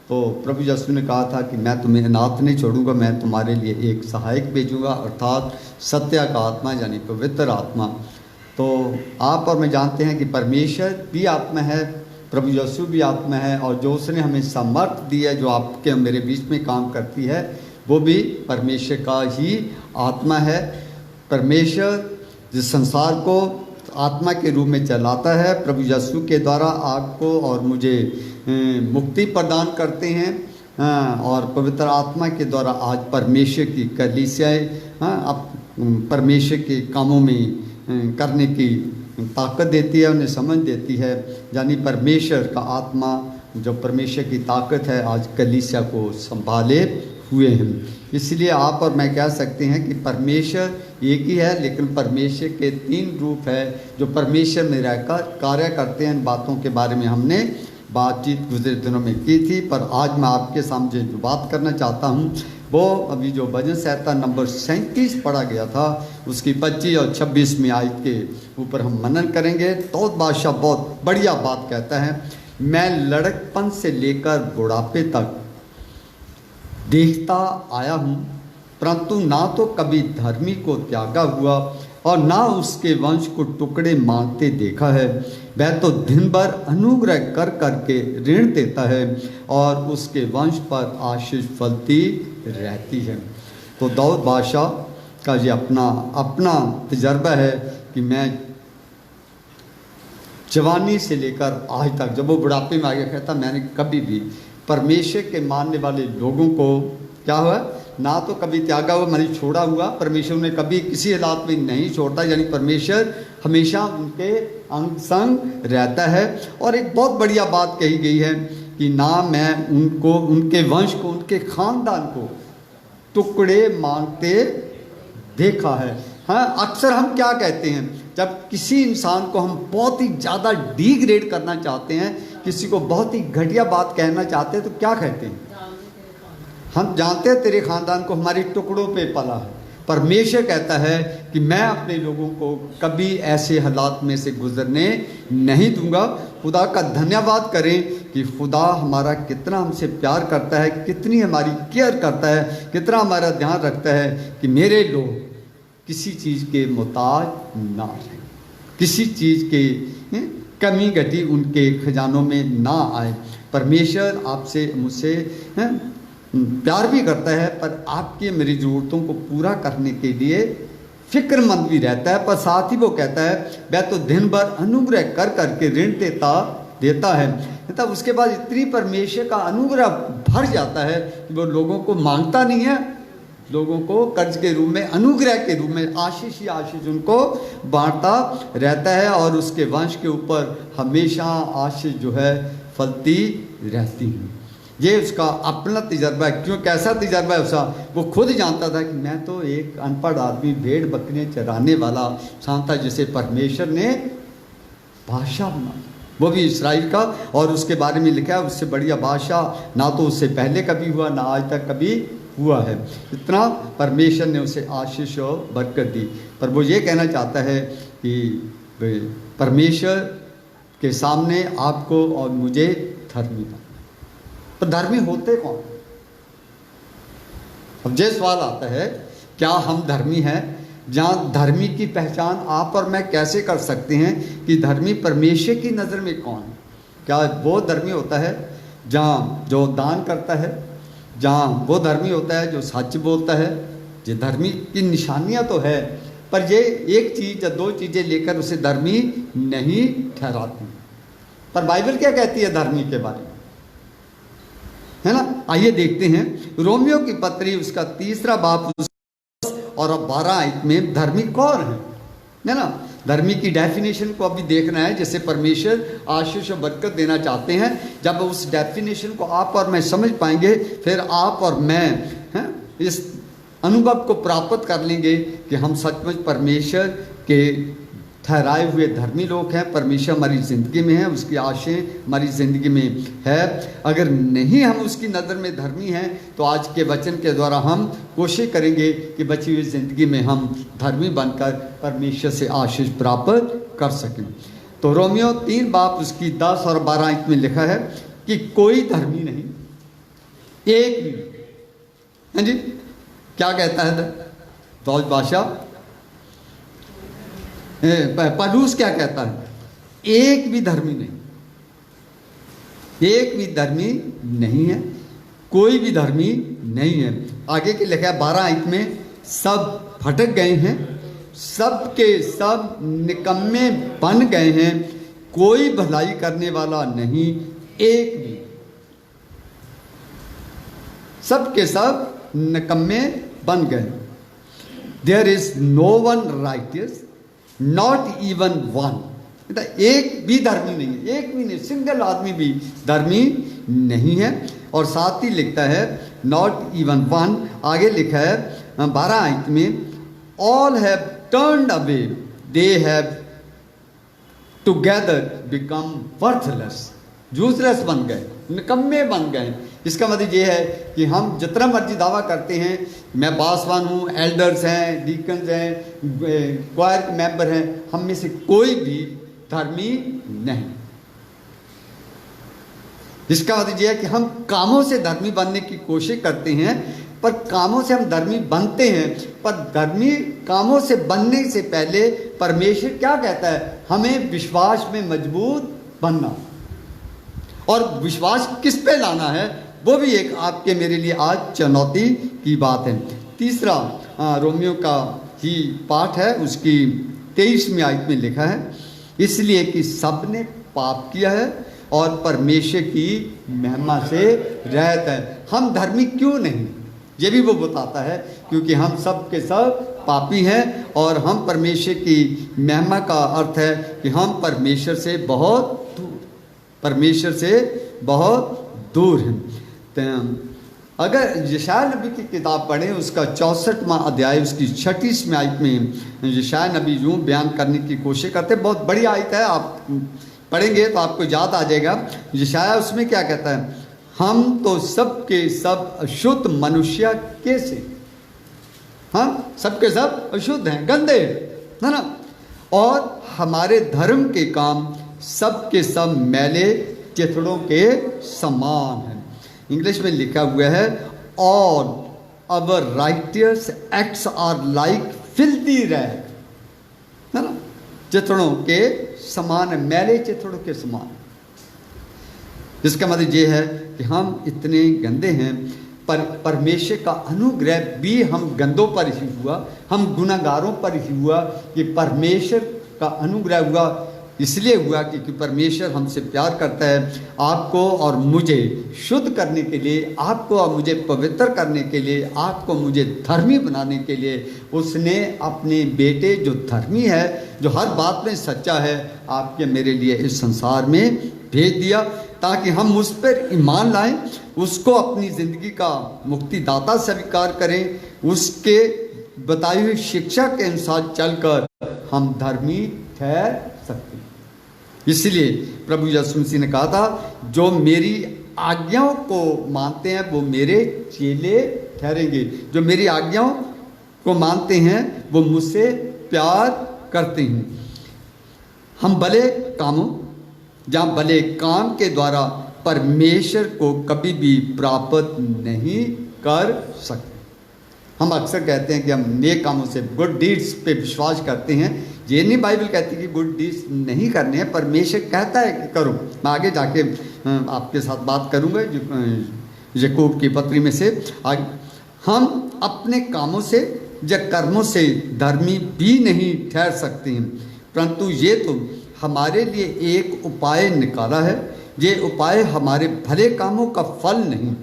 तो प्रभु यीशु ने कहा था कि मैं तुम्हें अनाथ नहीं छोड़ूंगा, मैं तुम्हारे लिए एक सहायक भेजूंगा, अर्थात सत्य का आत्मा यानी पवित्र आत्मा। तो आप और मैं जानते हैं कि परमेश्वर भी आत्मा है, प्रभु यीशु भी आत्मा है, और जो उसने हमें सामर्थ दी है जो आपके मेरे बीच में काम करती है वो भी परमेश्वर का ही आत्मा है। परमेश्वर जिस संसार को आत्मा के रूप में चलाता है, प्रभु यीशु के द्वारा आपको और मुझे मुक्ति प्रदान करते हैं और पवित्र आत्मा के द्वारा आज परमेश्वर की कलीसियाएँ अब परमेश्वर के कामों में करने की ताकत देती है, उन्हें समझ देती है। यानी परमेश्वर का आत्मा जो परमेश्वर की ताकत है आज कलीसिया को संभाले हुए हैं। इसलिए आप और मैं कह सकते हैं कि परमेश्वर एक ही है, लेकिन परमेश्वर के 3 रूप है जो परमेश्वर में रहकर कार्य करते हैं। इन बातों के बारे में हमने बातचीत गुजरे दिनों में की थी, पर आज मैं आपके सामने जो बात करना चाहता हूँ वो अभी जो भजन संहिता नंबर 37 पढ़ा गया था उसकी 25 और 26वीं आयत के ऊपर हम मनन करेंगे। दाऊद बादशाह बहुत बढ़िया बात कहता है, मैं लड़कपन से लेकर बुढ़ापे तक देखता आया हूँ, परंतु ना तो कभी धर्मी को त्यागा हुआ और ना उसके वंश को टुकड़े मांगते देखा है। वह तो दिन भर अनुग्रह कर करके ऋण देता है और उसके वंश पर आशीष फलती रहती है। तो दाऊद बादशाह का ये अपना तजर्बा है कि मैं जवानी से लेकर आज तक, जब वो बुढ़ापे में आ गया, कहता मैंने कभी भी परमेश्वर के मानने वाले लोगों को क्या हुआ, ना तो कभी त्यागा हुआ, मैंने छोड़ा हुआ, परमेश्वर ने कभी किसी हालात में नहीं छोड़ता, यानी परमेश्वर हमेशा उनके अंग संग रहता है। और एक बहुत बढ़िया बात कही गई है कि ना मैं उनको, उनके वंश को, उनके खानदान को टुकड़े मांगते देखा है। हाँ, अक्सर हम क्या कहते हैं, जब किसी इंसान को हम बहुत ही ज़्यादा डिग्रेड करना चाहते हैं, किसी को बहुत ही घटिया बात कहना चाहते हैं, तो क्या कहते हैं, हम जानते हैं तेरे खानदान को हमारे टुकड़ों पे पला है। परमेश्वर कहता है कि मैं अपने लोगों को कभी ऐसे हालात में से गुजरने नहीं दूंगा। खुदा का धन्यवाद करें कि खुदा हमारा कितना हमसे प्यार करता है, कितनी हमारी केयर करता है, कितना हमारा ध्यान रखता है कि मेरे लोग किसी चीज़ के मोहताज ना रहें, किसी चीज़ के कमी घटी उनके खजानों में ना आए। परमेश्वर आपसे मुझसे प्यार भी करता है, पर आपकी मेरी ज़रूरतों को पूरा करने के लिए फिक्रमंद भी रहता है। पर साथ ही वो कहता है वह तो दिन भर अनुग्रह कर करके ऋण देता है। तब उसके बाद इतनी परमेश्वर का अनुग्रह भर जाता है कि वो लोगों को मांगता नहीं है, लोगों को कर्ज के रूप में, अनुग्रह के रूप में आशीष ही आशीष उनको बांटता रहता है और उसके वंश के ऊपर हमेशा आशीष जो है फलती रहती है। ये उसका अपना तजर्बा है। क्यों, कैसा तजर्बा है उसका, वो खुद जानता था कि मैं तो एक अनपढ़ आदमी, भेड़ बकरियाँ चराने वाला इंसान था, जिसे परमेश्वर ने बादशाह बना, वो भी इस्राइल का। और उसके बारे में लिखा है उससे बढ़िया बादशाह ना तो उससे पहले कभी हुआ, ना आज तक कभी हुआ है। इतना परमेश्वर ने उसे आशीष और बरकत दी। पर वो ये कहना चाहता है कि परमेश्वर के सामने आपको और मुझे धर्मी बना। तो धर्मी होते कौन? अब ये सवाल आता है, क्या हम धर्मी हैं? जहाँ धर्मी की पहचान आप और मैं कैसे कर सकते हैं कि धर्मी परमेश्वर की नज़र में कौन है? क्या वो धर्मी होता है जहाँ जो दान करता है, जहाँ वो धर्मी होता है जो सच बोलता है? ये धर्मी की निशानियाँ तो है, पर ये एक चीज़ या दो चीज़ें लेकर उसे धर्मी नहीं ठहराती। पर बाइबल क्या कहती है धर्मी के बारे में, है ना? आइए देखते हैं रोमियो की पत्री उसका 3 बाब और 12 आयत में धर्मी कौन है ना? धर्मी की डेफिनेशन को अभी देखना है, जैसे परमेश्वर आशीष और बरकत देना चाहते हैं। जब उस डेफिनेशन को आप और मैं समझ पाएंगे, फिर आप और मैं इस अनुभव को प्राप्त कर लेंगे कि हम सचमुच परमेश्वर के ठहराए हुए धर्मी लोग हैं। परमेश्वर हमारी ज़िंदगी में है, उसकी आशें हमारी ज़िंदगी में है। अगर नहीं हम उसकी नज़र में धर्मी हैं, तो आज के वचन के द्वारा हम कोशिश करेंगे कि बची हुई ज़िंदगी में हम धर्मी बनकर परमेश्वर से आशीष प्राप्त कर सकें। तो रोमियो 3 बाब उसकी 10 और 12 आयत में लिखा है कि कोई धर्मी नहीं, एक भी। हाँ जी, क्या कहता है दाऊद बादशाह? पलूस क्या कहता है? एक भी धर्मी नहीं, एक भी धर्मी नहीं है, कोई भी धर्मी नहीं है। आगे के लिखा है 12 आयत में, सब भटक गए हैं, सब के सब निकम्मे बन गए हैं, कोई भलाई करने वाला नहीं, एक भी। सब के सब निकम्मे बन गए। There is no one righteous, not even one. एक भी धर्मी नहीं है, एक भी नहीं, सिंगल आदमी भी धर्मी नहीं है। और साथ ही लिखता है नॉट इवन वन। आगे लिखा है 12 आयत में, all have turned away, they have together become worthless. Useless बन गए, निकम्मे बन गए। इसका मतलब ये है कि हम जितना मर्जी दावा करते हैं, मैं पासवान हूँ, एल्डर्स हैं, डीकन्स हैं, क्वायर के मेंबर हैं, हम में से कोई भी धर्मी नहीं। इसका मतलब यह है कि हम कामों से धर्मी बनने की कोशिश करते हैं, पर कामों से हम धर्मी बनते हैं, पर धर्मी कामों से बनने से पहले परमेश्वर क्या कहता है, हमें विश्वास में मजबूत बनना। और विश्वास किस पे लाना है, वो भी एक आपके मेरे लिए आज चुनौती की बात है। तीसरा रोमियो का ही पाठ है, उसकी 23वीं आयत में लिखा है, इसलिए कि सबने पाप किया है और परमेश्वर की महिमा से रहित है। हम धर्मी क्यों नहीं, ये भी वो बताता है, क्योंकि हम सब के सब पापी हैं और हम परमेश्वर की महिमा का अर्थ है कि हम परमेश्वर से बहुत दूर हैं। अगर यशायाह नबी की किताब पढ़ें, उसका 64वां अध्याय, उसकी 36वीं आयत में यशायाह नबी यूँ बयान करने की कोशिश करते, बहुत बड़ी आयत है, आप पढ़ेंगे तो आपको याद आ जाएगा। यशायाह उसमें क्या कहता है, हम तो सब के सब अशुद्ध मनुष्य कैसे, हम सबके सब अशुद्ध हैं, गंदे है ना, और हमारे धर्म के काम सब के सब मैले चिथड़ों के समान हैं। इंग्लिश में लिखा हुआ है, all our righteous acts are like filthy rag, है ना, चिथड़ों के समान, मैले चिथड़ों के समान। इसका मतलब ये है कि हम इतने गंदे हैं, पर परमेश्वर का अनुग्रह भी हम गंदों पर ही हुआ, हम गुनाहगारों पर ही हुआ। कि परमेश्वर का अनुग्रह हुआ इसलिए हुआ क्योंकि परमेश्वर हमसे प्यार करता है। आपको और मुझे शुद्ध करने के लिए, आपको और मुझे पवित्र करने के लिए, आपको मुझे धर्मी बनाने के लिए उसने अपने बेटे, जो धर्मी है, जो हर बात में सच्चा है, आपके मेरे लिए इस संसार में भेज दिया, ताकि हम उस पर ईमान लाएं, उसको अपनी ज़िंदगी का मुक्तिदाता स्वीकार करें, उसके बताई हुई शिक्षा के अनुसार चलकर हम धर्मी ठहर सकते हैं। इसलिए प्रभु यीशु मसीह ने कहा था, जो मेरी आज्ञाओं को मानते हैं वो मेरे चेले ठहरेंगे। जो मेरी आज्ञाओं को मानते हैं वो मुझसे प्यार करते हैं। हम भले कामों, जहाँ भले काम के द्वारा परमेश्वर को कभी भी प्राप्त नहीं कर सकते। हम अक्सर कहते हैं कि हम नेक कामों से, गुड डीड्स पे विश्वास करते हैं। ये नहीं बाइबल कहती कि गुड डीड्स नहीं करने हैं, परमेश्वर कहता है कि करो। मैं आगे जाके आपके साथ बात करूँगा याकूब की पत्री में से। हम अपने कामों से या कर्मों से धर्मी भी नहीं ठहर सकते हैं, परंतु ये तो हमारे लिए एक उपाय निकाला है। ये उपाय हमारे भले कामों का फल नहीं,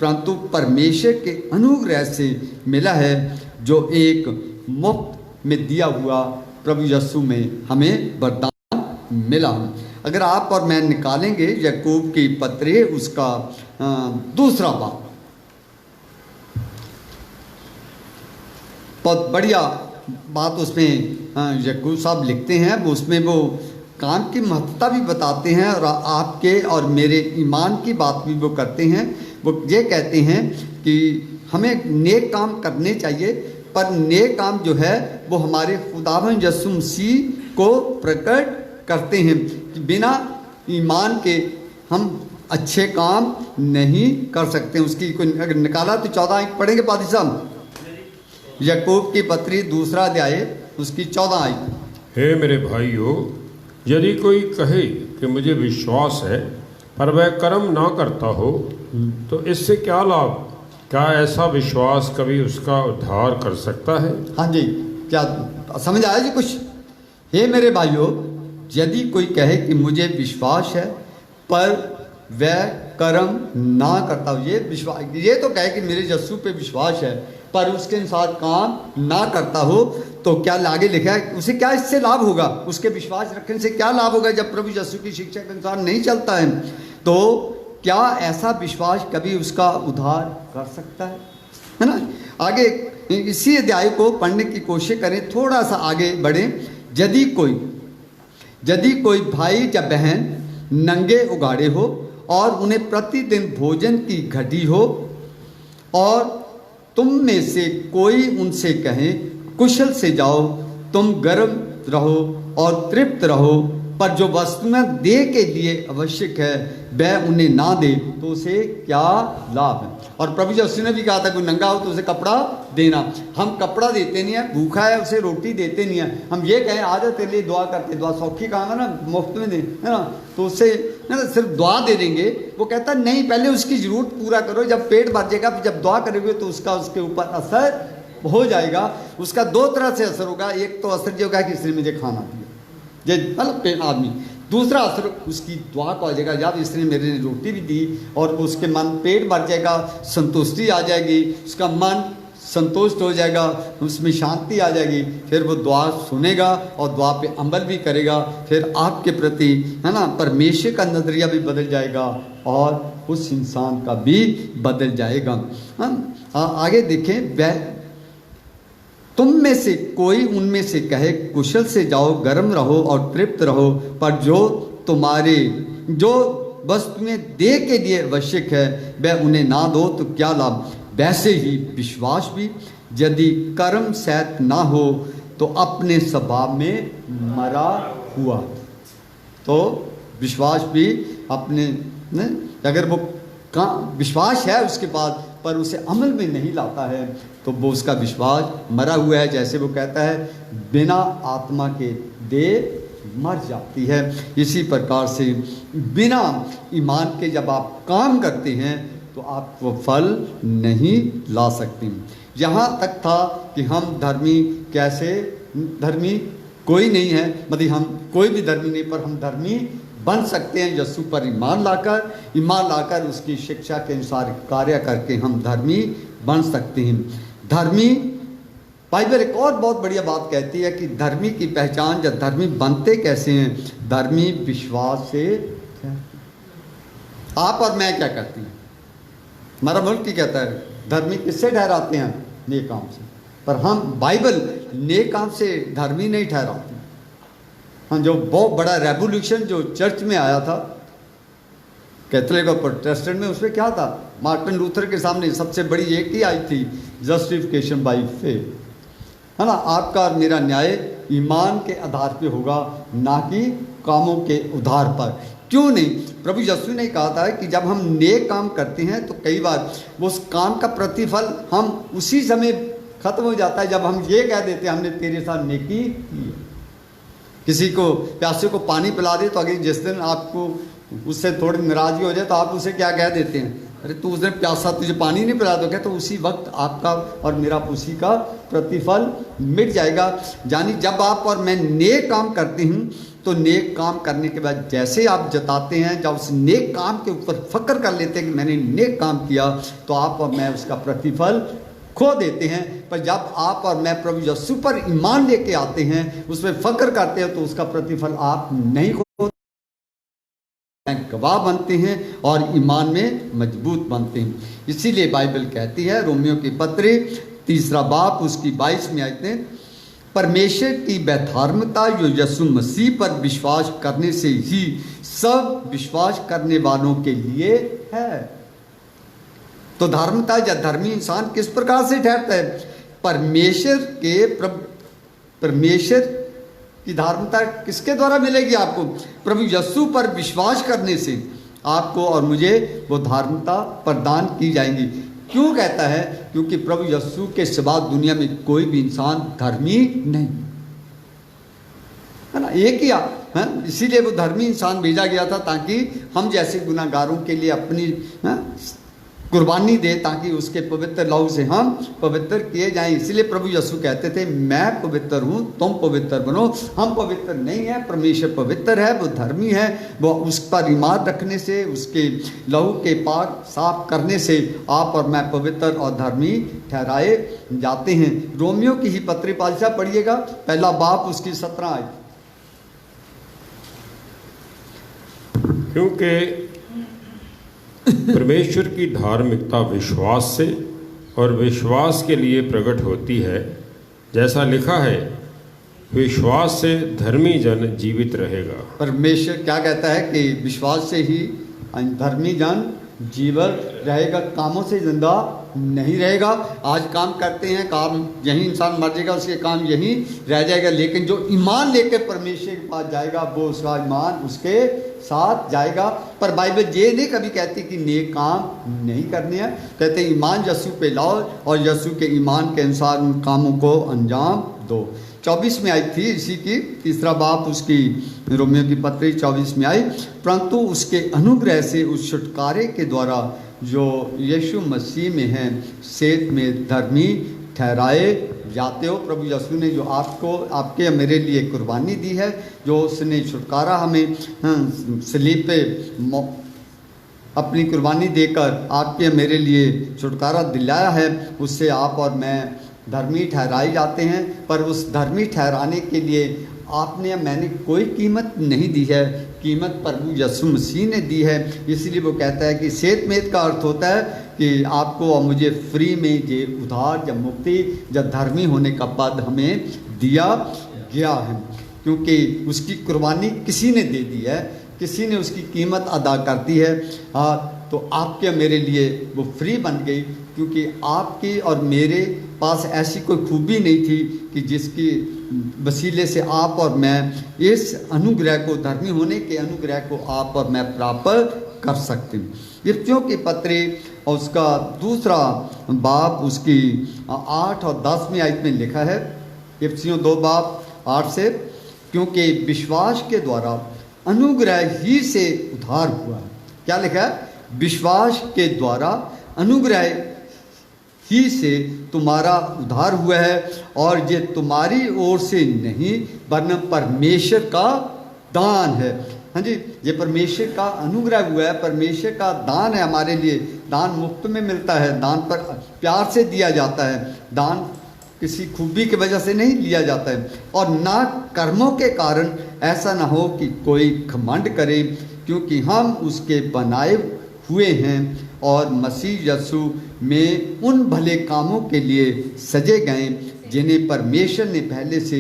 परंतु परमेश्वर के अनुग्रह से मिला है, जो एक मुफ्त में दिया हुआ प्रभु यीशु में हमें वरदान मिला। अगर आप और मैं निकालेंगे याकूब की पत्री, उसका दूसरा बाब, बहुत बढ़िया बात उसमें याकूब साहब लिखते हैं। वो उसमें वो काम की महत्वता भी बताते हैं और आपके और मेरे ईमान की बात भी वो करते हैं। वो ये कहते हैं कि हमें नेक काम करने चाहिए, पर नेक काम जो है वो हमारे खुदावंद यीशु मसीह को प्रकट करते हैं। बिना ईमान के हम अच्छे काम नहीं कर सकते। उसकी कोई अगर निकाला तो 14 पढ़ेंगे पादी साहब, याकूब की पत्री दूसरा अध्याय उसकी 14 आयत। हे मेरे भाइयों, यदि कोई कहे कि मुझे विश्वास है पर वह कर्म ना करता हो तो इससे क्या लाभ? क्या ऐसा विश्वास कभी उसका उद्धार कर सकता है? हाँ जी, क्या समझ आया जी कुछ? हे मेरे भाइयों, यदि कोई कहे कि मुझे विश्वास है पर वह कर्म ना करता हो, ये विश्वास, ये तो कहे कि मेरे यीशु पे विश्वास है पर उसके अनुसार काम ना करता हो, तो क्या आगे लिखा है, उसे क्या इससे लाभ होगा? उसके विश्वास रखने से क्या लाभ होगा जब प्रभु यीशु की शिक्षा के अनुसार नहीं चलता है? तो क्या ऐसा विश्वास कभी उसका उद्धार कर सकता है ना? आगे इसी अध्याय को पढ़ने की कोशिश करें, थोड़ा सा आगे बढ़ें। यदि कोई भाई या बहन नंगे उगाड़े हो और उन्हें प्रतिदिन भोजन की घटी हो, और तुम में से कोई उनसे कहे कुशल से जाओ, तुम गर्म रहो और तृप्त रहो, पर जो वस्तुएं दे के लिए आवश्यक है वह उन्हें ना दे तो उसे क्या लाभ है। और प्रभु यीशु ने भी कहा था कोई नंगा हो तो उसे कपड़ा देना। हम कपड़ा देते नहीं है, भूखा है उसे रोटी देते नहीं है। हम ये कहें आ जा तेरे लिए दुआ करते, दुआ सौखी काम है ना, मुफ्त में दे, है ना, तो उससे है ना सिर्फ दुआ दे देंगे। वो कहता नहीं, पहले उसकी जरूरत पूरा करो, जब पेट भर जाएगा जब दुआ करोगे तो उसका उसके ऊपर असर हो जाएगा। उसका दो तरह से असर होगा, एक तो असर जो होगा कि इसने मुझे खाना दिया, ये मतलब आदमी, दूसरा असर उसकी दुआ को आ जाएगा, जब इसने मेरे लिए रोटी भी दी, और उसके मन पेट भर जाएगा, संतुष्टि आ जाएगी, उसका मन संतुष्ट हो जाएगा, उसमें शांति आ जाएगी, फिर वो दुआ सुनेगा और दुआ पे अमल भी करेगा। फिर आपके प्रति है ना परमेश्वर का नजरिया भी बदल जाएगा और उस इंसान का भी बदल जाएगा। हम आगे देखें, वह तुम में से कोई उनमें से कहे कुशल से जाओ, गर्म रहो और तृप्त रहो, पर जो वस्तुएं दे के लिए आवश्यक है वह उन्हें ना दो तो क्या लाभ। वैसे ही विश्वास भी यदि कर्म सहित ना हो तो अपने स्वभाव में मरा हुआ। तो विश्वास भी अपने अगर वो विश्वास है उसके बाद पर उसे अमल में नहीं लाता है तो वो उसका विश्वास मरा हुआ है। जैसे वो कहता है बिना आत्मा के देह मर जाती है, इसी प्रकार से बिना ईमान के जब आप काम करते हैं तो आप वो फल नहीं ला सकते। यहाँ तक था कि हम धर्मी कैसे, धर्मी कोई नहीं है, मतलब हम कोई भी धर्मी नहीं, पर हम धर्मी बन सकते हैं यीशु पर ईमान लाकर उसकी शिक्षा के अनुसार कार्य करके हम धर्मी बन सकते हैं। धर्मी, बाइबल एक और बहुत बढ़िया बात कहती है कि धर्मी की पहचान या धर्मी बनते कैसे हैं। धर्मी विश्वास से। आप और मैं क्या करते हैं, हमारा मुल्क की कहता है धर्मी किससे ठहराते हैं, नेक काम से, पर हम बाइबल नेक काम से धर्मी नहीं ठहराते। हम जो बहुत बड़ा रेवोल्यूशन जो चर्च में आया था कैथोलिक और प्रोटेस्टेंट में, उसमें क्या था, मार्टिन लूथर के सामने सबसे बड़ी एक ही आई थी, जस्टिफिकेशन बाय फेथ, है ना। आपका और मेरा न्याय ईमान के आधार पे होगा, ना कि कामों के आधार पर। क्यों नहीं, प्रभु यीशु ने कहा था कि जब हम नेक काम करते हैं तो कई बार वो उस काम का प्रतिफल हम उसी समय खत्म हो जाता है जब हम ये कह देते हैं हमने तेरे साथ नेकी की। किसी को प्यासे को पानी पिला दे तो अगर जिस दिन आपको उससे थोड़ी नाराजगी हो जाए तो आप उसे क्या कह देते हैं, अरे तू उस दिन प्यासा तुझे पानी नहीं पिला दोगे, तो उसी वक्त आपका और मेरा उसी का प्रतिफल मिट जाएगा। यानी जब आप और मैं नेक काम करते हैं तो नेक काम करने के बाद जैसे आप जताते हैं, जब उस नेक काम के ऊपर फक्र कर लेते हैं कि मैंने नेक काम किया, तो आप और मैं उसका प्रतिफल खो देते हैं। पर जब आप और मैं प्रभु यीशु पर ईमान लेके आते हैं, उसमें फक्र करते हैं, तो उसका प्रतिफल आप नहीं खो, गवाह बनते हैं और ईमान में मजबूत बनते हैं। इसीलिए बाइबल कहती है, रोमियो की पत्री 3 बाब उसकी 22 में आयतें, परमेश्वर की वैधार्मिकता जो यीशु मसीह पर विश्वास करने से ही सब विश्वास करने वालों के लिए है। तो धार्मिकता या धर्मी इंसान किस प्रकार से ठहरता है, परमेश्वर की धार्मिकता किसके द्वारा मिलेगी आपको, प्रभु यीशु पर विश्वास करने से आपको और मुझे वो धार्मिकता प्रदान की जाएंगी। क्यों कहता है, क्योंकि प्रभु यीशु के सिवा दुनिया में कोई भी इंसान धर्मी नहीं है ना, एक ही है। इसीलिए वो धर्मी इंसान भेजा गया था ताकि हम जैसे गुनाहगारों के लिए अपनी कुर्बानी दे, ताकि उसके पवित्र लहू से हम पवित्र किए जाएं। इसीलिए प्रभु यीशु कहते थे मैं पवित्र हूँ तुम पवित्र बनो। हम पवित्र नहीं है, परमेश्वर पवित्र है, वो धर्मी है। वो उस पर ईमान रखने से, उसके लहू के पाक साफ करने से आप और मैं पवित्र और धर्मी ठहराए जाते हैं। रोमियो की ही पत्री पालसा पढ़िएगा, 1 बाब उसकी 17 आयत। क्योंकि परमेश्वर की धार्मिकता विश्वास से और विश्वास के लिए प्रकट होती है, जैसा लिखा है विश्वास से धर्मी जन जीवित रहेगा। परमेश्वर क्या कहता है कि विश्वास से ही धर्मी जन जीवित रहेगा, कामों से जिंदा नहीं रहेगा। आज काम करते हैं, काम यही इंसान मर जाएगा, उसके काम यही रह जाएगा, लेकिन जो ईमान लेकर परमेश्वर के पास जाएगा वो उसका ईमान उसके साथ जाएगा। पर बाइबल ये नहीं कभी कहती कि नेक काम नहीं करने हैं, कहते ईमान यीशु पे लाओ और यीशु के ईमान के अनुसार उन कामों को अंजाम दो। 24 में आई थी इसी की तीसरा बाप उसकी रोमियो की पत्री 24 में आई, परंतु उसके अनुग्रह से उस छुटकारे के द्वारा जो यीशु मसीह में है सेत में धर्मी ठहराए जाते हो। प्रभु यीशु ने जो आपको आपके मेरे लिए कुर्बानी दी है, जो उसने छुटकारा हमें सलीब पे अपनी कुर्बानी देकर आपके मेरे लिए छुटकारा दिलाया है, उससे आप और मैं धर्मी ठहराए जाते हैं। पर उस धर्मी ठहराने के लिए आपने मैंने कोई कीमत नहीं दी है, कीमत प्रभु यीशु मसीह ने दी है। इसलिए वो कहता है कि सेतमेत का अर्थ होता है कि आपको और मुझे फ्री में ये उधार या मुक्ति या धर्मी होने का पद हमें दिया गया है, क्योंकि उसकी कुर्बानी किसी ने दे दी है, किसी ने उसकी कीमत अदा कर दी है। तो आपके मेरे लिए वो फ्री बन गई, क्योंकि आपकी और मेरे पास ऐसी कोई खूबी नहीं थी कि जिसकी वसीले से आप और मैं इस अनुग्रह को, धर्मी होने के अनुग्रह को आप और मैं प्राप्त कर सकते हैं। इब्रियों की पत्री और उसका दूसरा बाब उसकी 8 और 10 में आयत में लिखा है, इब्रियों 2 बाब 8 से, क्योंकि विश्वास के द्वारा अनुग्रह ही से उद्धार हुआ है। क्या लिखा है? विश्वास के द्वारा अनुग्रह ही से तुम्हारा उद्धार हुआ है, और ये तुम्हारी ओर से नहीं वरन परमेश्वर का दान है। हाँ जी, ये परमेश्वर का अनुग्रह हुआ है, परमेश्वर का दान है हमारे लिए। दान मुफ्त में मिलता है, दान पर प्यार से दिया जाता है, दान किसी खूबी की वजह से नहीं लिया जाता है। और ना कर्मों के कारण, ऐसा ना हो कि कोई घमंड करे, क्योंकि हम उसके बनाए हुए हैं और मसीह यीशु में उन भले कामों के लिए सजे गए जिन्हें परमेश्वर ने पहले से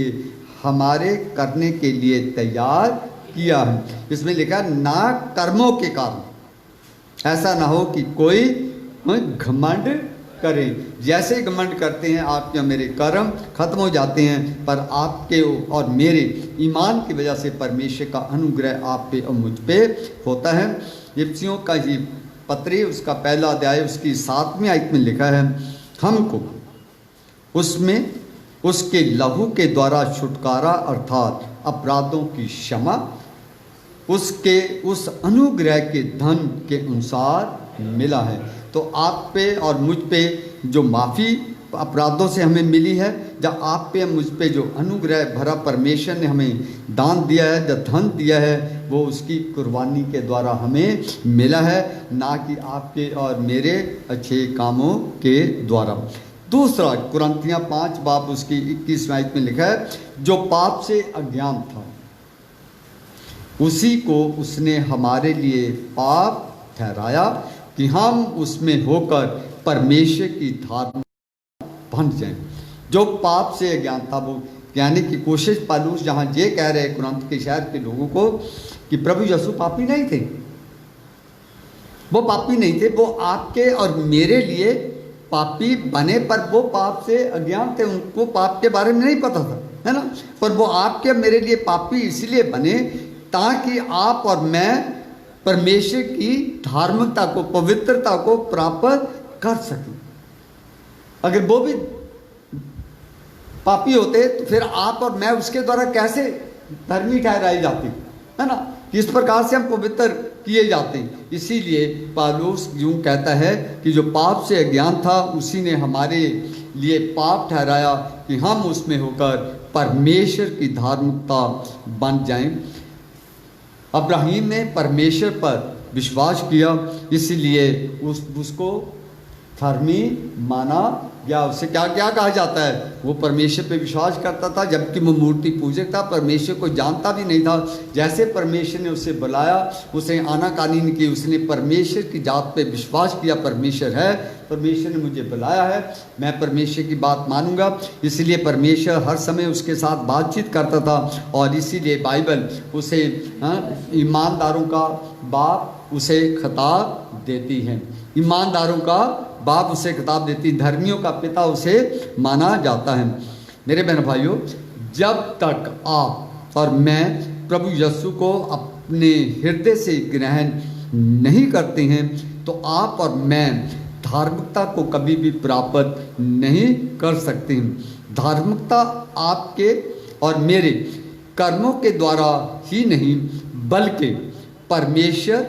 हमारे करने के लिए तैयार किया है। इसमें लिखा है ना कर्मों के कारण, ऐसा ना हो कि कोई घमंड करे। जैसे घमंड करते हैं आपके मेरे कर्म खत्म हो जाते हैं, पर आपके और मेरे ईमान की वजह से परमेश्वर का अनुग्रह आप पे और मुझ पे होता है। इब्रियों का ही पत्री उसका पहला अध्याय उसकी 7वीं आयत में लिखा है, हमको उसमें उसके लहू के द्वारा छुटकारा अर्थात अपराधों की क्षमा उसके उस अनुग्रह के धन के अनुसार मिला है। तो आप पे और मुझ पे जो माफ़ी अपराधों से हमें मिली है, जब आप पे मुझ पे जो अनुग्रह भरा परमेश्वर ने हमें दान दिया है, जो धन दिया है, वो उसकी कुर्बानी के द्वारा हमें मिला है, ना कि आपके और मेरे अच्छे कामों के द्वारा। दूसरा कुरिन्थियों 5 बाब उसकी 21 आयत में लिखा है, जो पाप से अज्ञान था उसी को उसने हमारे लिए पाप ठहराया कि हम उसमें होकर परमेश्वर की धार्मिकता बन जाएं। जो पाप से अज्ञान था, वो कहने की कोशिश पौलुस जहाँ ये कह रहे हैं कुरिन्थ के शहर के लोगों को कि प्रभु यीशु पापी नहीं थे, वो पापी नहीं थे, वो आपके और मेरे लिए पापी बने, पर वो पाप से अज्ञान थे, उनको पाप के बारे में नहीं पता था, है ना। पर वो आपके मेरे लिए पापी इसलिए बने ताकि आप और मैं परमेश्वर की धार्मिकता को, पवित्रता को प्राप्त कर सकें। अगर वो भी पापी होते तो फिर आप और मैं उसके द्वारा कैसे धर्मी ठहराई जाती, है ना। किस प्रकार से हम पवित्र किए जाते हैं। इसीलिए पौलुस यूं कहता है कि जो पाप से अज्ञान था उसी ने हमारे लिए पाप ठहराया कि हम उसमें होकर परमेश्वर की धार्मिकता बन जाएं। अब्राहीम ने परमेश्वर पर विश्वास किया, इसलिए उसको धर्मी माना गया। उसे क्या क्या कहा जाता है? वो परमेश्वर पे विश्वास करता था, जबकि वो मूर्ति पूजक था, परमेश्वर को जानता भी नहीं था। जैसे परमेश्वर ने उसे बुलाया, उसे आनाकानी नहीं की, उसने परमेश्वर की जात पे विश्वास किया। परमेश्वर है, परमेश्वर ने मुझे बुलाया है, मैं परमेश्वर की बात मानूंगा। इसलिए परमेश्वर हर समय उसके साथ बातचीत करता था, और इसीलिए बाइबल उसे ईमानदारों का बाप उसे खिताब देती है। ईमानदारों का बाप उसे खिताब देती, धर्मियों का पिता उसे माना जाता है। मेरे बहन भाइयों, जब तक आप और मैं प्रभु यीशु को अपने हृदय से ग्रहण नहीं करते हैं, तो आप और मैं धार्मिकता को कभी भी प्राप्त नहीं कर सकते हैं। धार्मिकता आपके और मेरे कर्मों के द्वारा ही नहीं, बल्कि परमेश्वर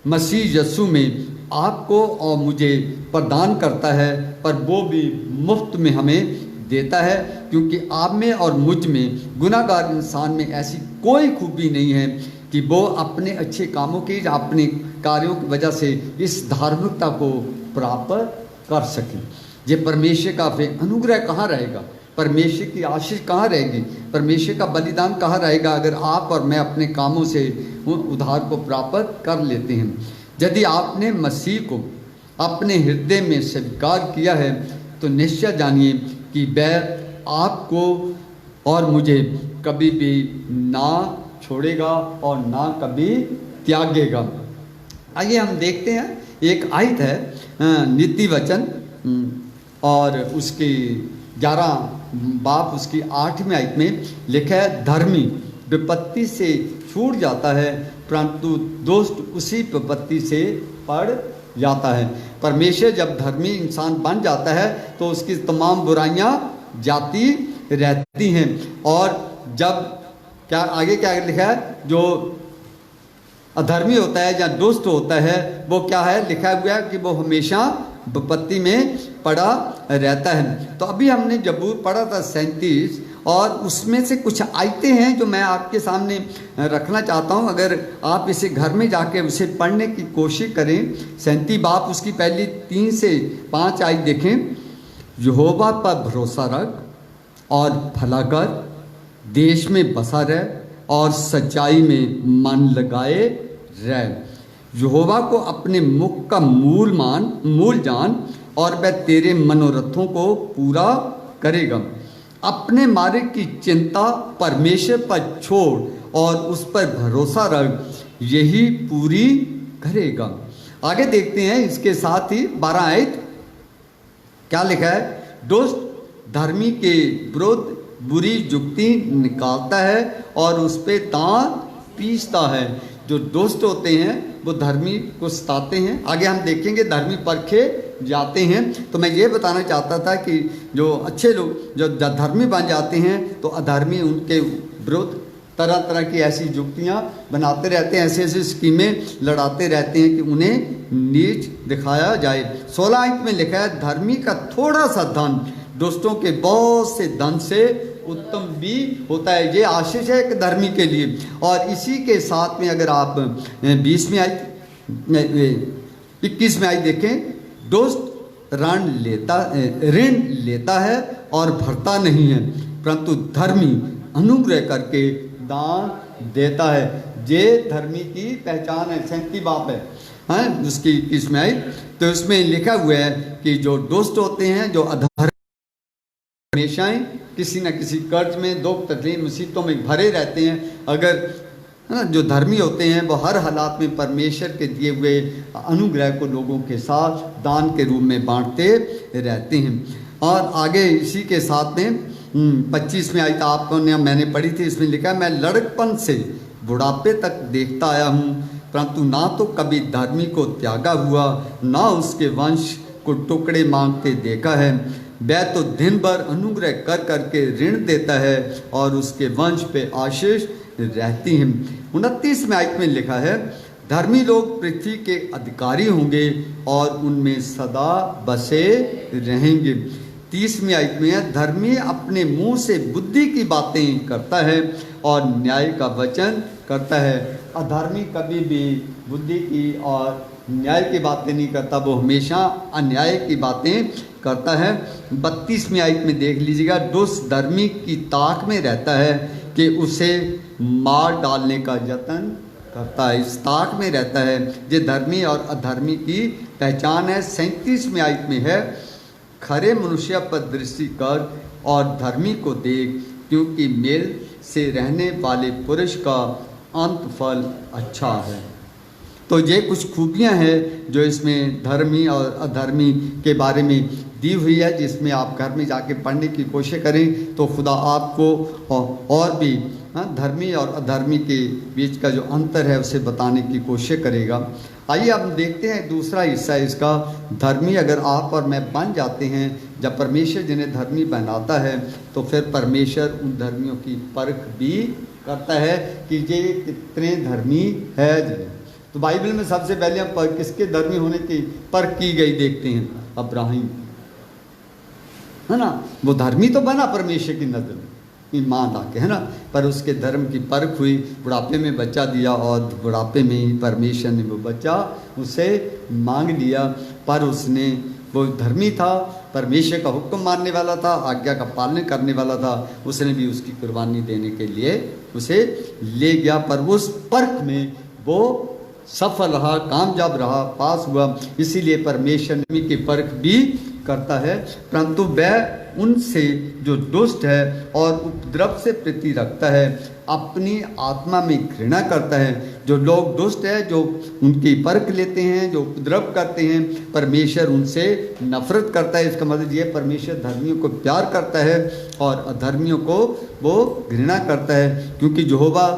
मसीह यीशु में आपको और मुझे प्रदान करता है, पर वो भी मुफ्त में हमें देता है, क्योंकि आप में और मुझ में, गुनाहगार इंसान में ऐसी कोई खूबी नहीं है कि वो अपने अच्छे कामों की, अपने कार्यों की वजह से इस धार्मिकता को प्राप्त कर सकें। ये परमेश्वर का फिर अनुग्रह कहाँ रहेगा? परमेश्वर की आशीष कहाँ रहेगी? परमेश्वर का बलिदान कहाँ रहेगा अगर आप और मैं अपने कामों से उद्धार को प्राप्त कर लेते हैं? यदि आपने मसीह को अपने हृदय में स्वीकार किया है, तो निश्चय जानिए कि वह आपको और मुझे कभी भी ना छोड़ेगा और ना कभी त्यागेगा। आइए हम देखते हैं, एक आयत है नीति वचन और उसकी 11 बाप उसकी 8वीं आयत में लिखा है, धर्मी विपत्ति से छूट जाता है, परंतु दुष्ट उसी विपत्ति से पड़ जाता है। परमेश्वर जब धर्मी इंसान बन जाता है तो उसकी तमाम बुराइयां जाती रहती हैं। और जब क्या आगे क्या लिखा है, जो अधर्मी होता है या दुष्ट होता है, वो क्या है लिखा हुआ है कि वो हमेशा विपत्ति में पड़ा रहता है। तो अभी हमने जबूर पढ़ा था 37, और उसमें से कुछ आयतें हैं जो मैं आपके सामने रखना चाहता हूं। अगर आप इसे घर में जाके उसे पढ़ने की कोशिश करें। 37 बाप उसकी पहली 3 से 5 आयत देखें। यहोवा पर भरोसा रख और भला कर, देश में बसा रह और सच्चाई में मन लगाए रह। यहोवा को अपने मुख का मूल जान, और वह तेरे मनोरथों को पूरा करेगा। अपने मार्ग की चिंता परमेश्वर पर छोड़ और उस पर भरोसा रख, यही पूरी करेगा। आगे देखते हैं इसके साथ ही 12 आयत क्या लिखा है। दुष्ट धर्मी के विरुद्ध बुरी युक्ति निकालता है और उस पे दांत पीसता है। जो दुष्ट होते हैं वो धर्मी को सताते हैं। आगे हम देखेंगे धर्मी परखे जाते हैं। तो मैं ये बताना चाहता था कि जो अच्छे लोग जो धर्मी बन जाते हैं तो अधर्मी उनके विरुद्ध तरह तरह की ऐसी युक्तियाँ बनाते रहते हैं, ऐसी ऐसी स्कीमें लड़ाते रहते हैं कि उन्हें नीच दिखाया जाए। 16 आयत में लिखा है, धर्मी का थोड़ा सा धन दुष्टों के बहुत से धन से उत्तम भी होता है। ये आशीष है एक धर्मी के लिए। और इसी के साथ में अगर आप 20वीं आयत 21 में आयत देखें, दुष्ट ऋण लेता है और भरता नहीं है, परंतु धर्मी अनुग्रह करके दान देता है। ये धर्मी की पहचान है। 37 बाप है उसकी 21 में आयत। तो उसमें लिखा हुआ है कि जो दुष्ट होते हैं, जो अधर्मी हमेशा ही किसी न किसी कर्ज में, दुख तकलीफ मुसीबतों में भरे रहते हैं। अगर जो धर्मी होते हैं वो हर हालात में परमेश्वर के दिए हुए अनुग्रह को लोगों के साथ दान के रूप में बांटते रहते हैं। और आगे इसी के साथ में 25 में आयत आपने मैंने पढ़ी थी। इसमें लिखा है, मैं लड़कपन से बुढ़ापे तक देखता आया हूँ, परंतु ना तो कभी धर्मी को त्यागा हुआ, ना उसके वंश को टुकड़े मांगते देखा है। वह तो दिन भर अनुग्रह कर करके ऋण देता है और उसके वंश पे आशीष रहती हैं। 29 में आयत में लिखा है, धर्मी लोग पृथ्वी के अधिकारी होंगे और उनमें सदा बसे रहेंगे। 30वीं आयत में है, धर्मी अपने मुंह से बुद्धि की बातें करता है और न्याय का वचन करता है। अधर्मी कभी भी बुद्धि की और न्याय की बातें नहीं करता, वो हमेशा अन्याय की बातें करता है। 32वें आयत में देख लीजिएगा, दुष्ट धर्मी की ताक में रहता है कि उसे मार डालने का यत्न करता है। इस ताक में रहता है। ये धर्मी और अधर्मी की पहचान है। 37वें आयत में है, खरे मनुष्य पर दृष्टि कर और धर्मी को देख, क्योंकि मेल से रहने वाले पुरुष का अंत फल अच्छा है। तो ये कुछ खूबियां हैं जो इसमें धर्मी और अधर्मी के बारे में दी हुई है, जिसमें आप घर में जाके पढ़ने की कोशिश करें तो खुदा आपको और भी धर्मी और अधर्मी के बीच का जो अंतर है उसे बताने की कोशिश करेगा। आइए अब देखते हैं दूसरा हिस्सा इसका। धर्मी अगर आप और मैं बन जाते हैं, जब परमेश्वर जिन्हें धर्मी बनाता है तो फिर परमेश्वर उन धर्मियों की परख भी करता है कि ये कितने धर्मी है। तो बाइबल में सबसे पहले हम किसके धर्मी होने की परख की गई देखते हैं, अब्राहिम, है ना। वो धर्मी तो बना परमेश्वर की नजर में ईमान लाके, है ना, पर उसके धर्म की परख हुई। बुढ़ापे में बच्चा दिया और बुढ़ापे में ही परमेश्वर ने वो बच्चा उसे मांग लिया। पर उसने, वो धर्मी था, परमेश्वर का हुक्म मानने वाला था, आज्ञा का पालन करने वाला था, उसने भी उसकी कुर्बानी देने के लिए उसे ले गया। पर उस परख में वो सफल रहा, कामयाब रहा, पास हुआ। इसीलिए परमेश्वर नबी की परख भी करता है। परंतु वह उनसे जो दुष्ट है और उपद्रव से प्रीति रखता है, अपनी आत्मा में घृणा करता है। जो लोग दुष्ट है, जो उनकी परख लेते हैं, जो उपद्रव करते हैं, परमेश्वर उनसे नफरत करता है। इसका मतलब ये, परमेश्वर धर्मियों को प्यार करता है और अधर्मियों को वो घृणा करता है। क्योंकि यहोवा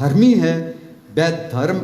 धर्मी है, वह धर्म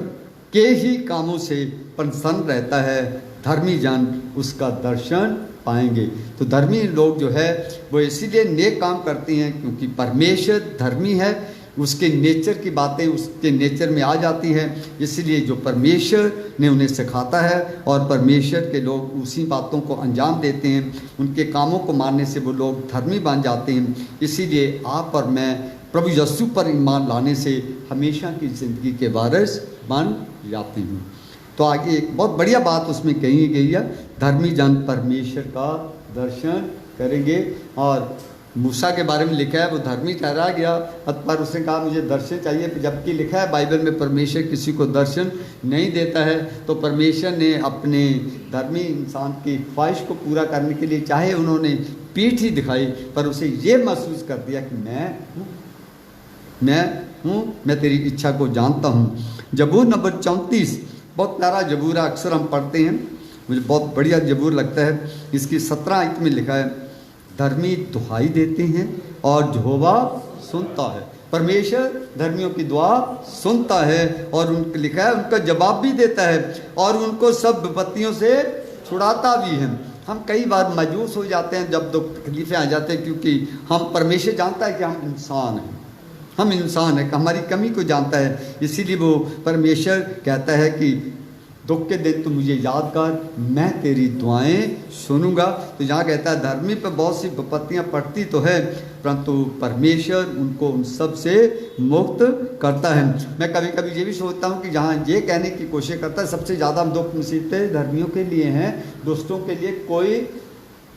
के ही कामों से प्रसन्न रहता है। धर्मी जन उसका दर्शन पाएंगे। तो धर्मी लोग जो है वो इसीलिए नेक काम करते हैं क्योंकि परमेश्वर धर्मी है, उसके नेचर की बातें उसके नेचर में आ जाती हैं। इसलिए जो परमेश्वर ने उन्हें सिखाता है और परमेश्वर के लोग उसी बातों को अंजाम देते हैं, उनके कामों को मानने से वो लोग धर्मी बन जाते हैं। इसीलिए आप और मैं प्रभु यीशु पर ईमान लाने से हमेशा की ज़िंदगी के वारिस बन जाते हैं। तो आगे एक बहुत बढ़िया बात उसमें कही गई है, धर्मी जन परमेश्वर का दर्शन करेंगे। और मूसा के बारे में लिखा है, वो धर्मी ठहरा गया, पर उसने कहा मुझे दर्शन चाहिए, जबकि लिखा है बाइबल में परमेश्वर किसी को दर्शन नहीं देता है। तो परमेश्वर ने अपने धर्मी इंसान की ख्वाहिश को पूरा करने के लिए चाहे उन्होंने पीठ ही दिखाई, पर उसे ये महसूस कर दिया कि मैं तेरी इच्छा को जानता हूँ। जबूर नंबर 34 बहुत प्यारा जबूर है, अक्सर हम पढ़ते हैं, मुझे बहुत बढ़िया जबूर लगता है। इसकी 17 आयत में लिखा है, धर्मी दुहाई देते हैं और यहोवा सुनता है। परमेश्वर धर्मियों की दुआ सुनता है और उनको लिखा है उनका जवाब भी देता है और उनको सब विपत्तियों से छुड़ाता भी है। हम कई बार मायूस हो जाते हैं जब दुख तकलीफें आ जाते हैं, क्योंकि हम परमेश्वर जानता है कि हम इंसान हैं, हम इंसान हैं, हमारी कमी को जानता है। इसीलिए वो परमेश्वर कहता है कि दुख के दिन तो मुझे याद कर, मैं तेरी दुआएं सुनूंगा। तो यहाँ कहता है धर्मी पर बहुत सी विपत्तियाँ पड़ती तो है, परंतु परमेश्वर उनको उन सब से मुक्त करता है। मैं कभी कभी ये भी सोचता हूँ कि जहाँ ये कहने की कोशिश करता है सबसे ज़्यादा दुख मुसीबतें धर्मियों के लिए हैं, दोस्तों के लिए कोई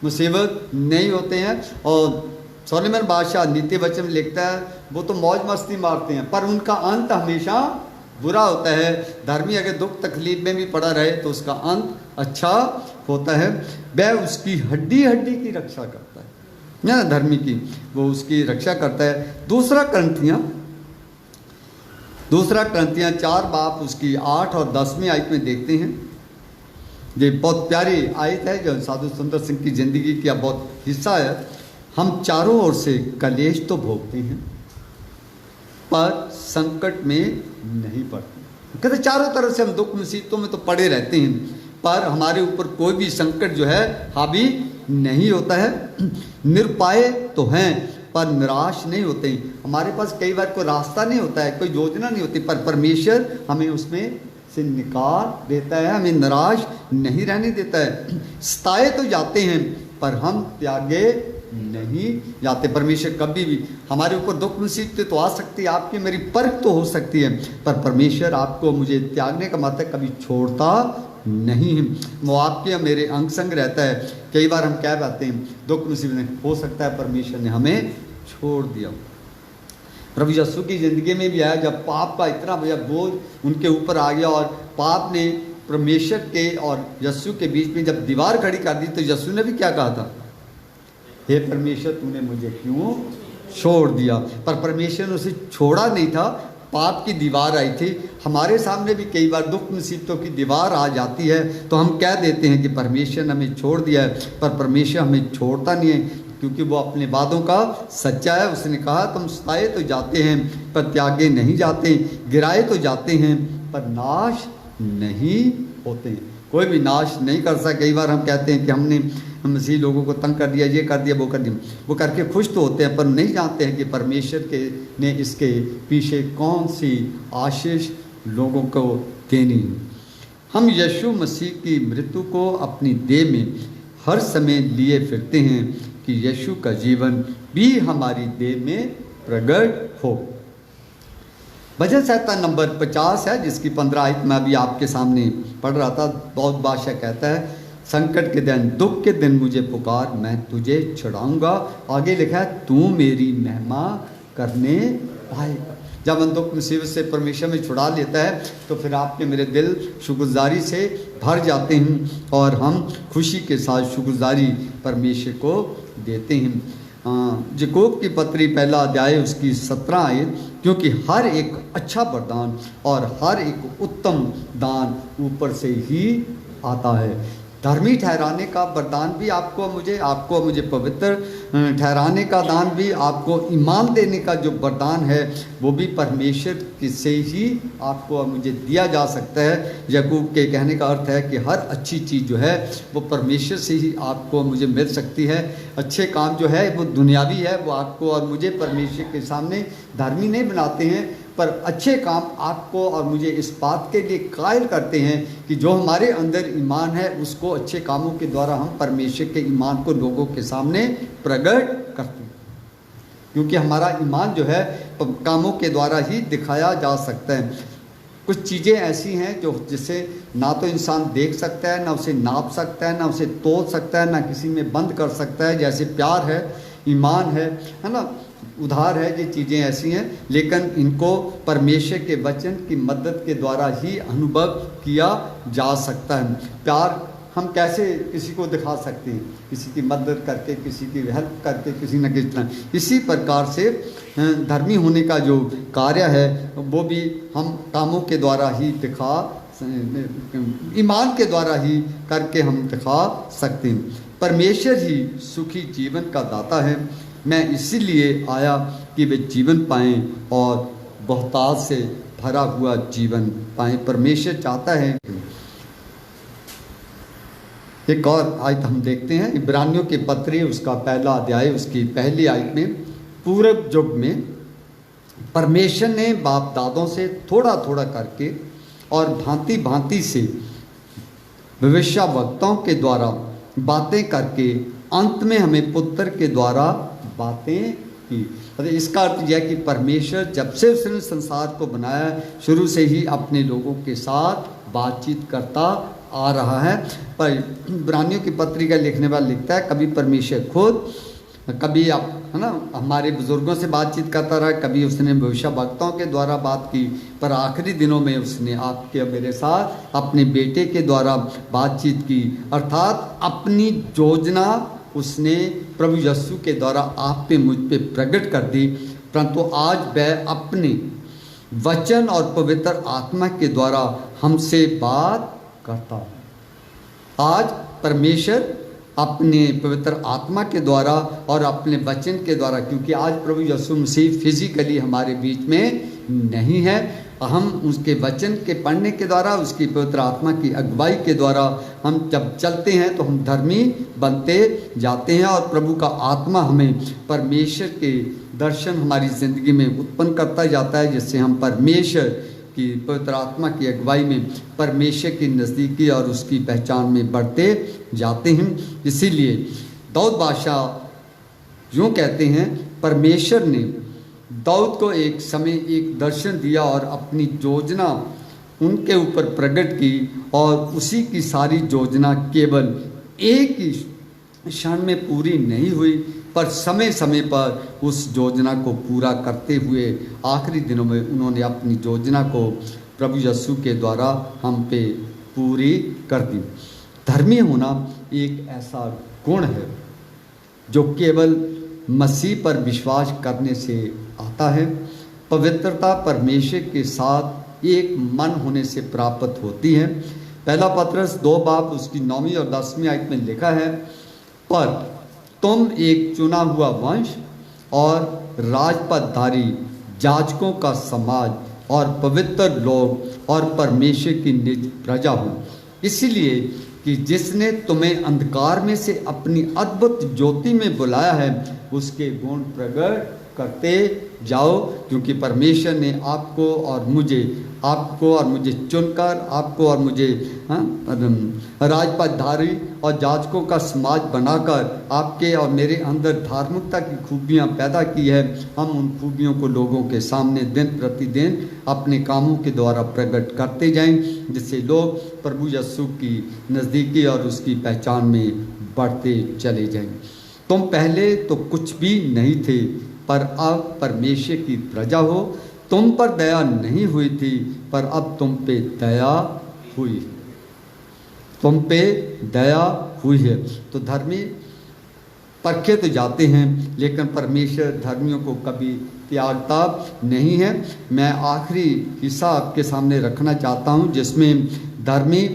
मुसीबत नहीं होते हैं। और सोलोमन बादशाह नीति वचन में लिखता है वो तो मौज मस्ती मारते हैं पर उनका अंत हमेशा बुरा होता है। धर्मी अगर दुख तकलीफ में भी पड़ा रहे तो उसका अंत अच्छा होता है। वह उसकी हड्डी हड्डी की रक्षा करता है ना, धर्मी की वो उसकी रक्षा करता है। दूसरा क्रंथियाँ 4 बाप उसकी 8 और 10वीं आयत में देखते हैं। ये बहुत प्यारी आयत है जो साधु सुंदर सिंह की जिंदगी का बहुत हिस्सा है। हम चारों ओर से कलेश तो भोगते हैं पर संकट में नहीं पड़ते। कहते चारों तरफ से हम दुख मुसीबतों में तो पड़े रहते हैं पर हमारे ऊपर कोई भी संकट जो है हावी नहीं होता है। निरुपाय तो हैं पर निराश नहीं होते। हमारे पास कई बार कोई रास्ता नहीं होता है, कोई योजना नहीं होती, पर परमेश्वर हमें उसमें से निकाल देता है, हमें निराश नहीं रहने देता है। सताए तो जाते हैं पर हम त्यागे नहीं जाते। परमेश्वर कभी भी, हमारे ऊपर दुख मुसीबतें तो आ सकती है, आपकी मेरी परख तो हो सकती है, पर परमेश्वर आपको मुझे त्यागने का मतलब कभी छोड़ता नहीं है। वो आपके और मेरे अंग संग रहता है। कई बार हम कह पाते हैं दुख मुसीबत में, हो सकता है परमेश्वर ने हमें छोड़ दिया। प्रभु यीशु की ज़िंदगी में भी आया जब पाप का इतना बड़ा बोझ उनके ऊपर आ गया और पाप ने परमेश्वर के और यीशु के बीच में जब दीवार खड़ी कर दी, तो यीशु ने भी क्या कहा था, हे परमेश्वर तूने मुझे क्यों छोड़ दिया। पर परमेश्वर ने उसे छोड़ा नहीं था, पाप की दीवार आई थी। हमारे सामने भी कई बार दुख मुसीबतों की दीवार आ जाती है तो हम कह देते हैं कि परमेश्वर ने हमें छोड़ दिया है, पर परमेश्वर हमें छोड़ता नहीं है, क्योंकि वो अपने वादों का सच्चा है। उसने कहा तुम सताए तो जाते हैं पर त्यागे नहीं जाते, गिराए तो जाते हैं पर नाश नहीं होते। कोई भी नाश नहीं कर सकता। कई बार हम कहते हैं कि हमने मसीह लोगों को तंग कर दिया, ये कर दिया, वो कर दिया, वो करके खुश तो होते हैं पर नहीं जानते हैं कि परमेश्वर के ने इसके पीछे कौन सी आशीष लोगों को देनी। हम यीशु मसीह की मृत्यु को अपनी देह में हर समय लिए फिरते हैं कि यीशु का जीवन भी हमारी देह में प्रकट हो। भजन संहिता नंबर 50 है, जिसकी 15 आयत मैं अभी आपके सामने पढ़ रहा था। बहुत बादशाह कहता है, संकट के दिन, दुख के दिन मुझे पुकार, मैं तुझे छुड़ाऊंगा। आगे लिखा है, तू मेरी महिमा करने पाएगा। जब हम दुख मुसीबत से परमेश्वर में छुड़ा लेता है तो फिर आपके मेरे दिल शुक्रगुजारी से भर जाते हैं और हम खुशी के साथ शुक्रगुजारी परमेश्वर को देते हैं। याकूब की पत्री पहला अध्याय उसकी 17 आयत, क्योंकि हर एक अच्छा वरदान और हर एक उत्तम दान ऊपर से ही आता है। धर्मी ठहराने का वरदान भी आपको मुझे पवित्र ठहराने का दान भी, आपको ईमान देने का जो वरदान है वो भी परमेश्वर से ही आपको और मुझे दिया जा सकता है। याकूब के कहने का अर्थ है कि हर अच्छी चीज़ जो है वो परमेश्वर से ही आपको मुझे मिल सकती है। अच्छे काम जो है वो दुनियावी है, वो आपको और मुझे परमेश्वर के सामने धर्मी नहीं बनाते हैं, पर अच्छे काम आपको और मुझे इस बात के लिए कायल करते हैं कि जो हमारे अंदर ईमान है उसको अच्छे कामों के द्वारा हम परमेश्वर के ईमान को लोगों के सामने प्रकट करते हैं। क्योंकि हमारा ईमान जो है कामों के द्वारा ही दिखाया जा सकता है। कुछ चीज़ें ऐसी हैं जो जिसे ना तो इंसान देख सकता है, ना उसे नाप सकता है, ना उसे तोल सकता है, ना किसी में बंद कर सकता है। जैसे प्यार है, ईमान है ना, उधार है, ये चीज़ें ऐसी हैं, लेकिन इनको परमेश्वर के वचन की मदद के द्वारा ही अनुभव किया जा सकता है। प्यार हम कैसे किसी को दिखा सकते हैं, किसी की मदद करके, किसी की हेल्प करके, किसी न किसी तरह। इसी प्रकार से धर्मी होने का जो कार्य है वो भी हम कामों के द्वारा ही दिखा, ईमान के द्वारा ही करके हम दिखा सकते हैं। परमेश्वर ही सुखी जीवन का दाता है। मैं इसीलिए आया कि वे जीवन पाएं और बहुतायत से भरा हुआ जीवन पाएं। परमेश्वर चाहता है। एक और आयत हम देखते हैं, इब्रानियों के पत्री उसका पहला अध्याय उसकी पहली आयत में, पूर्व युग में परमेश्वर ने बाप दादों से थोड़ा थोड़ा करके और भांति भांति से भविष्यवक्ताओं के द्वारा बातें करके अंत में हमें पुत्र के द्वारा बातें की। इसका अर्थ यह है कि परमेश्वर जब से उसने संसार को बनाया शुरू से ही अपने लोगों के साथ बातचीत करता आ रहा है। पर इब्रानियों की पत्रिका लिखने वाला लिखता है, कभी परमेश्वर खुद, कभी आप है ना हमारे बुजुर्गों से बातचीत करता रहा, कभी उसने भविष्यवक्ताओं के द्वारा बात की, पर आखिरी दिनों में उसने आपके मेरे साथ अपने बेटे के द्वारा बातचीत की। अर्थात अपनी योजना उसने प्रभु यीशु के द्वारा आप पे मुझ पे प्रकट कर दी। परंतु आज वह अपने वचन और पवित्र आत्मा के द्वारा हमसे बात करता है। आज परमेश्वर अपने पवित्र आत्मा के द्वारा और अपने वचन के द्वारा, क्योंकि आज प्रभु यीशु मसीह फिजिकली हमारे बीच में नहीं है, हम उसके वचन के पढ़ने के द्वारा, उसकी पवित्र आत्मा की अगुवाई के द्वारा हम जब चलते हैं तो हम धर्मी बनते जाते हैं और प्रभु का आत्मा हमें परमेश्वर के दर्शन हमारी ज़िंदगी में उत्पन्न करता जाता है, जिससे हम परमेश्वर की पवित्र आत्मा की अगुवाई में परमेश्वर की नज़दीकी और उसकी पहचान में बढ़ते जाते हैं। इसीलिए दाऊद बादशाह यूँ कहते हैं, परमेश्वर ने दाऊद को एक समय एक दर्शन दिया और अपनी योजना उनके ऊपर प्रकट की और उसी की सारी योजना केवल एक ही क्षण में पूरी नहीं हुई, पर समय समय पर उस योजना को पूरा करते हुए आखिरी दिनों में उन्होंने अपनी योजना को प्रभु यीशु के द्वारा हम पे पूरी कर दी। धर्मी होना एक ऐसा गुण है जो केवल मसीह पर विश्वास करने से आता है। पवित्रता परमेश्वर के साथ एक मन होने से प्राप्त होती है। पहला पत्रस 2 बाब उसकी 9वीं और 10वीं आयत में लिखा है, पर तुम एक चुना हुआ वंश और राजपदधारी, याजकों का समाज और पवित्र लोग और परमेश्वर की निज प्रजा हो, इसलिए कि जिसने तुम्हें अंधकार में से अपनी अद्भुत ज्योति में बुलाया है उसके गुण प्रकट करते जाओ, क्योंकि परमेश्वर ने आपको और मुझे चुनकर आपको और मुझे राजपदधारी और याजकों का समाज बनाकर आपके और मेरे अंदर धार्मिकता की खूबियां पैदा की है। हम उन खूबियों को लोगों के सामने दिन प्रतिदिन अपने कामों के द्वारा प्रकट करते जाएं, जिससे लोग प्रभु यीशु की नज़दीकी और उसकी पहचान में बढ़ते चले जाएं। तुम पहले तो कुछ भी नहीं थे, पर अब परमेश्वर की प्रजा हो। तुम पर दया नहीं हुई थी, पर अब तुम पे दया हुई, तुम पे दया हुई है। तो धर्मी परखे तो जाते हैं, लेकिन परमेश्वर धर्मियों को कभी त्यागता नहीं है। मैं आखिरी हिस्सा आपके सामने रखना चाहता हूं, जिसमें धर्मी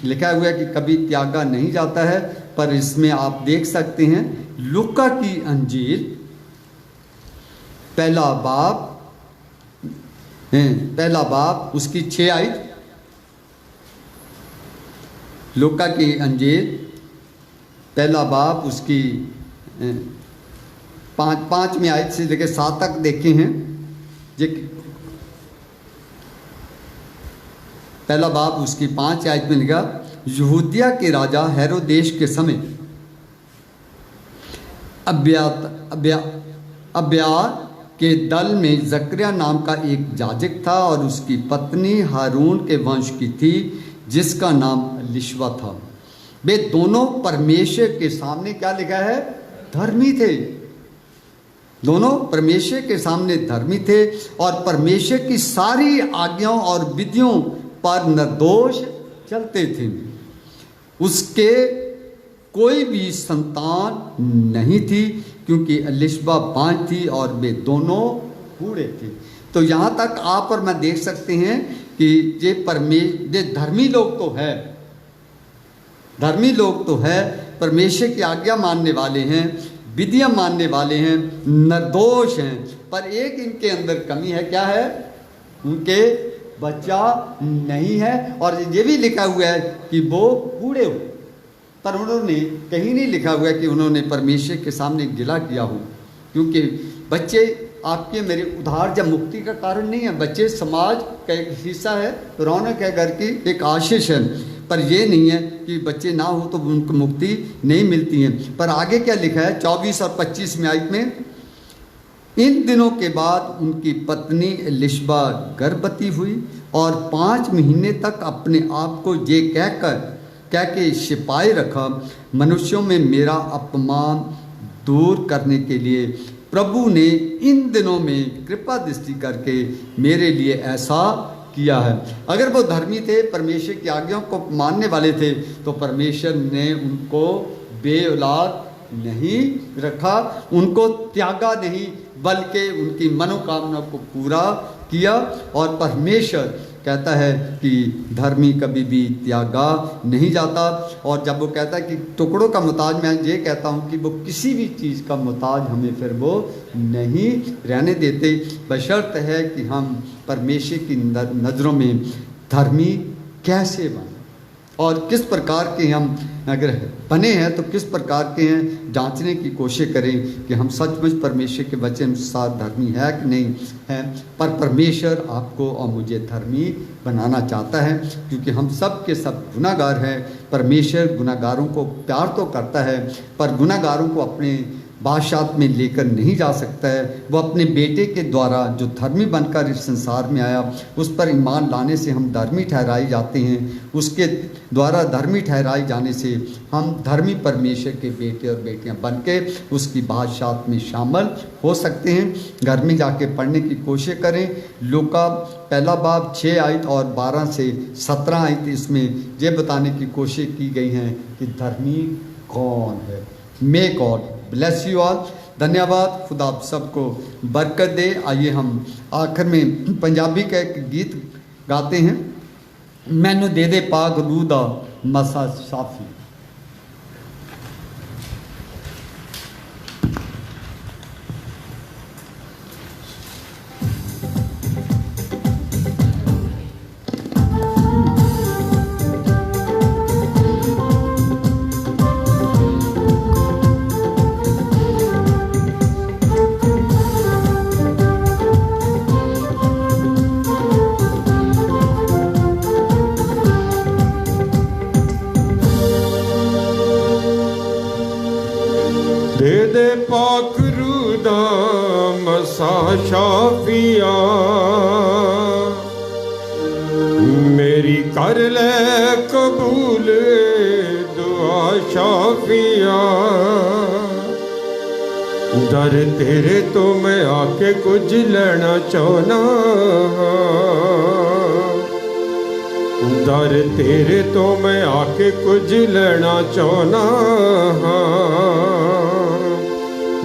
लिखा हुआ है कि कभी त्यागा नहीं जाता है, पर इसमें आप देख सकते हैं लूका की अंजील पहला बाब उसकी 6 आयत, लूका की अंजील पहला बाब उसकी 5वीं आयत से लेकर 7 तक देखे हैं। पहला बाब उसकी 5 आयत में लिखा, यहूदिया के राजा हेरोदेश के समय अब्यार के दल में जकरिया नाम का एक याजक था और उसकी पत्नी हारून के वंश की थी, जिसका नाम लिशवा था। वे दोनों परमेश्वर के सामने क्या लिखा है, धर्मी थे। दोनों परमेश्वर के सामने धर्मी थे और परमेश्वर की सारी आज्ञाओं और विधियों पर निर्दोष चलते थे। उसके कोई भी संतान नहीं थी, क्योंकि एलिशबा बांझ थी और वे दोनों बूढ़े थे। तो यहाँ तक आप और मैं देख सकते हैं कि ये धर्मी लोग तो है, परमेश्वर की आज्ञा मानने वाले हैं, विधियाँ मानने वाले हैं, निर्दोष हैं, पर एक इनके अंदर कमी है। क्या है? उनके बच्चा नहीं है। और ये भी लिखा हुआ है कि वो बूढ़े हो, पर उन्होंने कहीं नहीं लिखा हुआ है कि उन्होंने परमेश्वर के सामने गिला किया हो, क्योंकि बच्चे आपके मेरे उद्धार या मुक्ति का कारण नहीं है। बच्चे समाज का एक हिस्सा है, रौनक है, घर की एक आशीष है, पर ये नहीं है कि बच्चे ना हो तो उनको मुक्ति नहीं मिलती है। पर आगे क्या लिखा है 24 और 25 में आयत में, इन दिनों के बाद उनकी पत्नी एलिशबा गर्भवती हुई और 5 महीने तक अपने आप को ये कह के छिपाए रखा, मनुष्यों में मेरा अपमान दूर करने के लिए प्रभु ने इन दिनों में कृपा दृष्टि करके मेरे लिए ऐसा किया है। अगर वो धर्मी थे, परमेश्वर की आज्ञाओं को मानने वाले थे, तो परमेश्वर ने उनको बेऔलाद नहीं रखा, उनको त्यागा नहीं, बल्कि उनकी मनोकामना को पूरा किया। और परमेश्वर कहता है कि धर्मी कभी भी त्यागा नहीं जाता। और जब वो कहता है कि टुकड़ों का मुताज, मैं ये कहता हूँ कि वो किसी भी चीज़ का मुताज हमें फिर वो नहीं रहने देते, बशर्त है कि हम परमेश्वर की नज़रों में धर्मी कैसे बने और किस प्रकार के हम अगर बने हैं तो किस प्रकार के हैं, जांचने की कोशिश करें कि हम सचमुच परमेश्वर के वचन अनुसार धर्मी है कि नहीं है। पर परमेश्वर आपको और मुझे धर्मी बनाना चाहता है, क्योंकि हम सब के सब गुनाहगार हैं। परमेश्वर गुनाहगारों को प्यार तो करता है, पर गुनाहगारों को अपने बादशाह में लेकर नहीं जा सकता है। वह अपने बेटे के द्वारा जो धर्मी बनकर इस संसार में आया उस पर ईमान लाने से हम धर्मी ठहराए जाते हैं। उसके द्वारा धर्मी ठहराए जाने से हम धर्मी परमेश्वर के बेटे और बेटियां बनके उसकी बादशाह में शामिल हो सकते हैं। घर में जाके पढ़ने की कोशिश करें। लूका पहला बाब 6 आयत और 12 से 17 आयत, इसमें ये बताने की कोशिश की गई है कि धर्मी कौन है। May God bless you all. धन्यवाद। खुदा आप सबको बरकत दे। आइए हम आखिर में पंजाबी का एक गीत गाते हैं। मैनू दे दे पाक रूह दा मसा साफी। दे दे पाक रूह दा मसा शाफिया, मेरी कर ले कबूल दुआ शाफिया। दर तेरे तो मैं आके कुछ लेना चाहना, दर तेरे तो मैं आके कुछ लेना चाहना।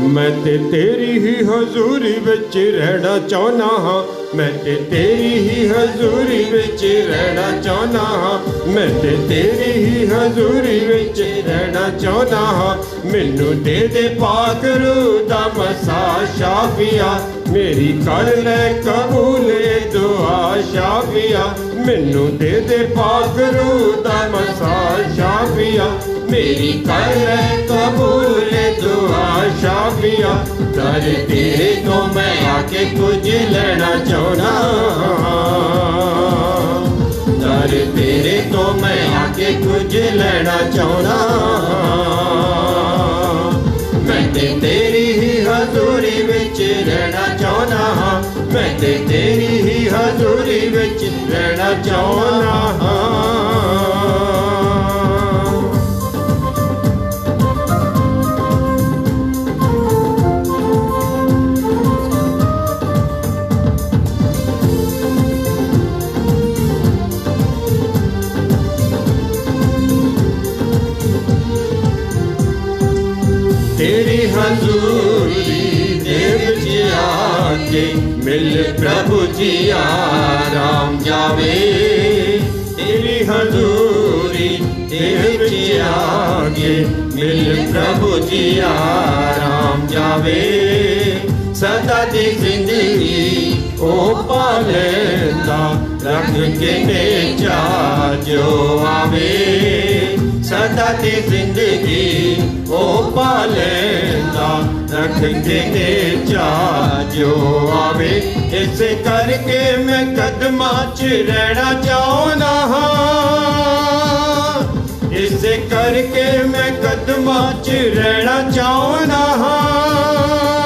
मैं ते तेरी ही हजूरी विच रहना चाहना हाँ, मैं ते तेरी ही हजूरी विच रहना चाहना हाँ, मैं ते तेरी ही हजूरी विच रहना चाहना हाँ। मैनू दे दे पाक रूह दा मसा शाफिया, मेरी कर ले कबूल दुआ शाफिया। मैनू दे दे पाक रूह दा मसा शाफिया, मेरी कर ले कबूल दुआ शाफिया। दर तेरे तो मैं आके कुछ लेना चाहना, दर तेरे तो मैं आके कुछ लेना चाहना। मैं ते तेरी ही हजूरी विच रहना चाहना हाँ, मैं ते तेरी ही हजूरी विच रहना चाहना हाँ। तेरी हजूरी दे विच आके मिल प्रभु जी आराम जावे। तेरी हजूरी दे विच आके मिल प्रभु जी आराम जावे। सदा दी जिंदगी ओ पालेंदा रख के नेचा जो आवे। सदा दी जिंदगी ओ पालेंदा रख के नेचा जो आवे। इस करके मैं कदमां च रहना चाहना हाँ, इस करके मैं कदमां च रहना चाहना हाँ।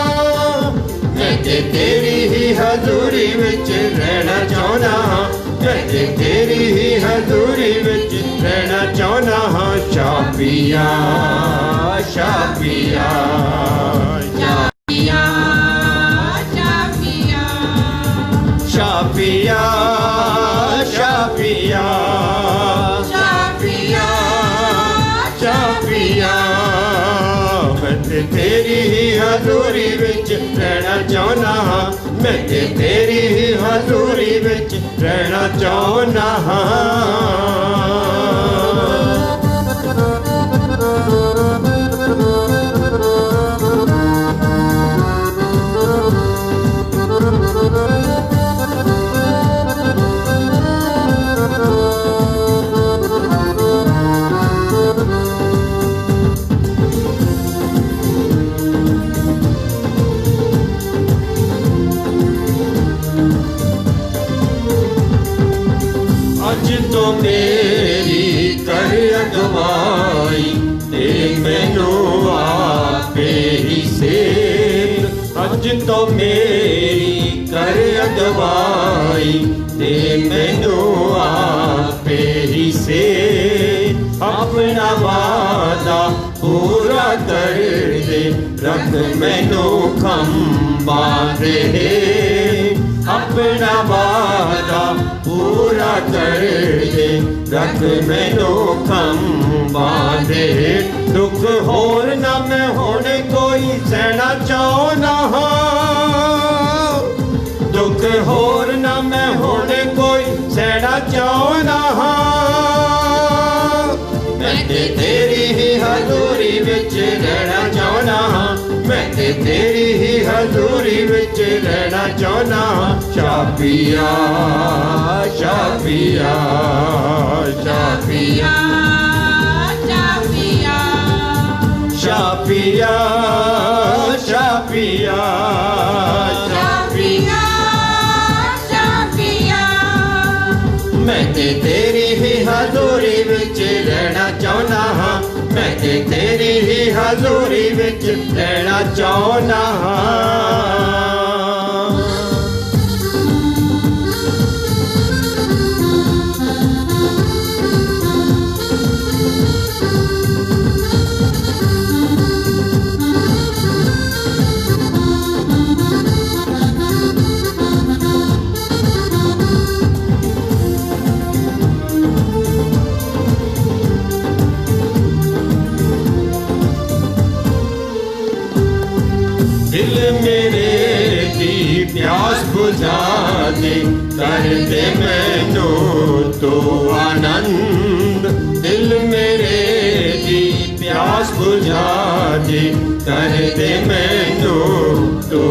मैं ते तेरी ही हजूरी विच रहना चाहना हाँ, मैं ते तेरी ही हजूरी विच रहना चाहना हाँ। शाफिया शाफिया शाफिया शाफिया शाफिया शाफिया शाफिया। मैं ते तेरी ही हजूरी विच रहना चाहना हाँ, मैं ते तेरी ही हजूरी विच रहना चाहना हाँ। अज तो मेरी कर अगवाई ते मैनू आपे ही से तो मेरी कर अगवाई दे मैनू आपे ही से अपना वादा पूरा कर दे रख मैनू खंबा दे अपना वादा पूरा कर दे रख मैनू खंबा दे दुख होर ना मैं होने कोई सहना चाहना दुख होर ना मैं होने कोई सहना चाहना मैं तेरी ही हजूरी विच रहना चाहना मैं तेरी ही हजूरी विच रहना चाहना शाफिया शाफिया शाफिया शाफिया शाफिया मैं तेरी ही हजूरी विच रहना चाहना हाँ मैं तेरी ही हजूरी विच रहना चाहना दिल मेरे दी प्यास बुझा दे कर दे मैनू तो आनंद दिल मेरे दी प्यास बुझा दे कर दे मैनू तो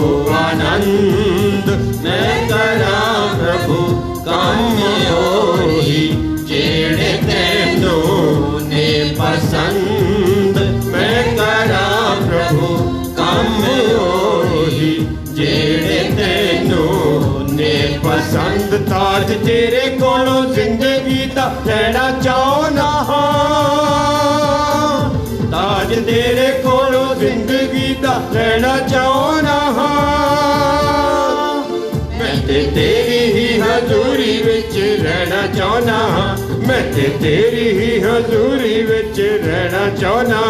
आनंद मैं करा प्रभु काम होई जेड़े तेनू ने पसंद मैं करा प्रभु काम होई जेड़े तेनू ने पसंद ताज तेरे कोलों जिंदगी दा लेना चाहना ताज तेरे कोलों जिंदगी दा लेना चाहना मैं तेरी ही हजूरी विच रहना चाहना मैं तेरी ही हजूरी विच रहना चाहना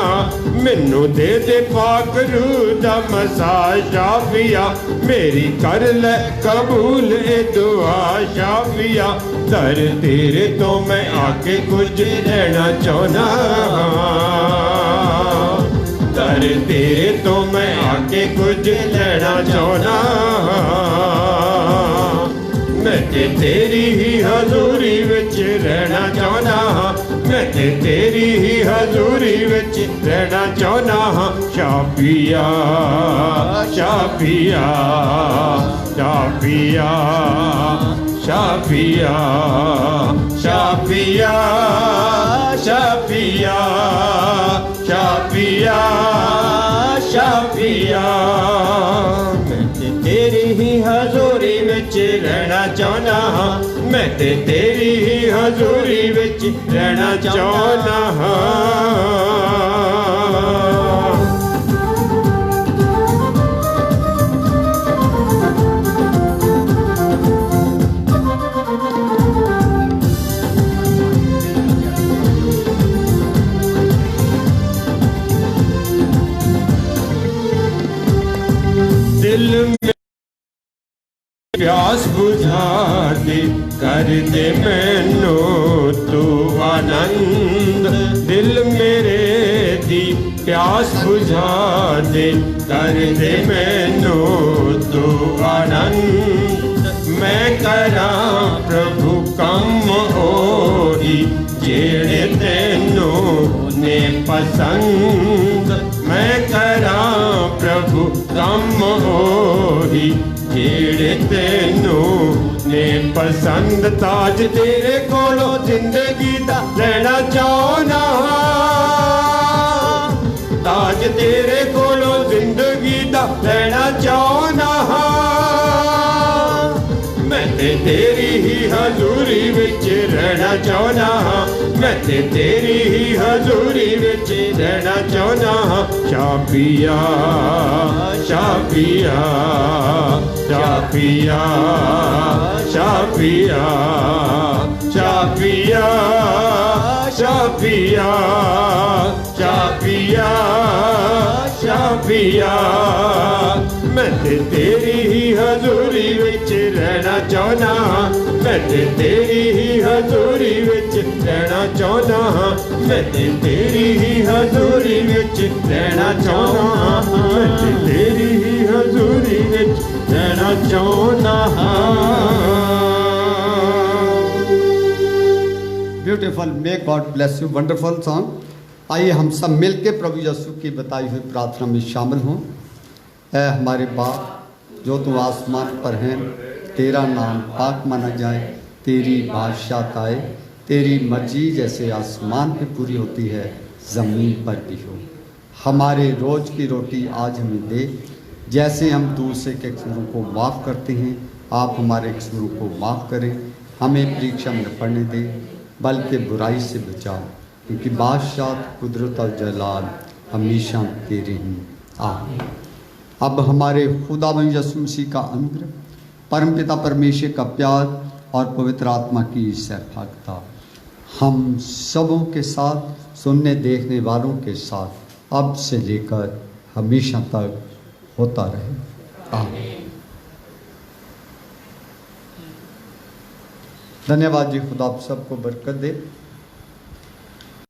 मैनू दे दे पाक रूह दा मसा शाफिया मेरी कर ले कबूल ए दुआ शाफिया दर तेरे तो मैं आके कुछ रहना चाहना दर तेरे तो मैं आके कुछ लेना चाहना मैं तेरी ही हजूरी विच रहना चाहना मैं तेरी ही हजूरी विच रहना चाहना शाफिया शाफिया शाफिया शाफिया शाफिया शाफिया शाफिया शाफिया मैं तेरी ही हजूरी विच रहना चाहना मैं तेरी ही हजूरी विच रहना चाहना दिल में प्यास बुझा दे कर दे मैनू तू आनंद दिल मेरे दी प्यास बुझा दे कर दे मैनू तू आनंद मैं करा प्रभु कम होई जेड़े तेनू ने पसंद मैं करा प्रभु कम होई जेड़े तेनू ने पसंद ताज तेरे कोलों जिंदगी दा लेना चाहना ताज तेरे कोलों जिंदगी दा लेना चाहना मैं ते तेरी ही हजूरी विच रहना चाहना हाँ मैं ते तेरी ही हजूरी विच रहना चाहना हाँ चाह पिया चाह पिया चाह पिया चाह पिया चाह पिया चाह पिया चाह पिया चाह पिया मैं ते तेरी ही हजूरी विच रहना चाहना मैं ते तेरी ही हजूरी विच रहना चाहना मैं ते तेरी ही हजूरी विच रहना चाहना मैं ते तेरी ही हजूरी विच रहना चाहना beautiful, may God bless you, wonderful song. आइए हम सब मिलके प्रभु यीशु की बताई हुई प्रार्थना में शामिल हों। ऐ हमारे बाप जो तू आसमान पर है, तेरा नाम पाक माना जाए, तेरी बादशाहत आए, तेरी मर्जी जैसे आसमान पे पूरी होती है ज़मीन पर भी हो। हमारे रोज़ की रोटी आज हमें दे, जैसे हम दूसरे के कसूरों को माफ़ करते हैं आप हमारे कसूरों को माफ़ करें। हमें परीक्षा में न पड़ने दे बल्कि बुराई से बचाओ, क्योंकि बादशाह कुदरत और जलाल हमेशा तेरे हैं, आमीन। अब हमारे खुदावंद यीशु मसीह का अनुग्रह, परमपिता परमेश्वर का प्यार और पवित्र आत्मा की सहभागिता हम सबों के साथ, सुनने देखने वालों के साथ अब से लेकर हमेशा तक होता रहे, आमीन। धन्यवाद जी, खुदा आप सबको बरकत दे।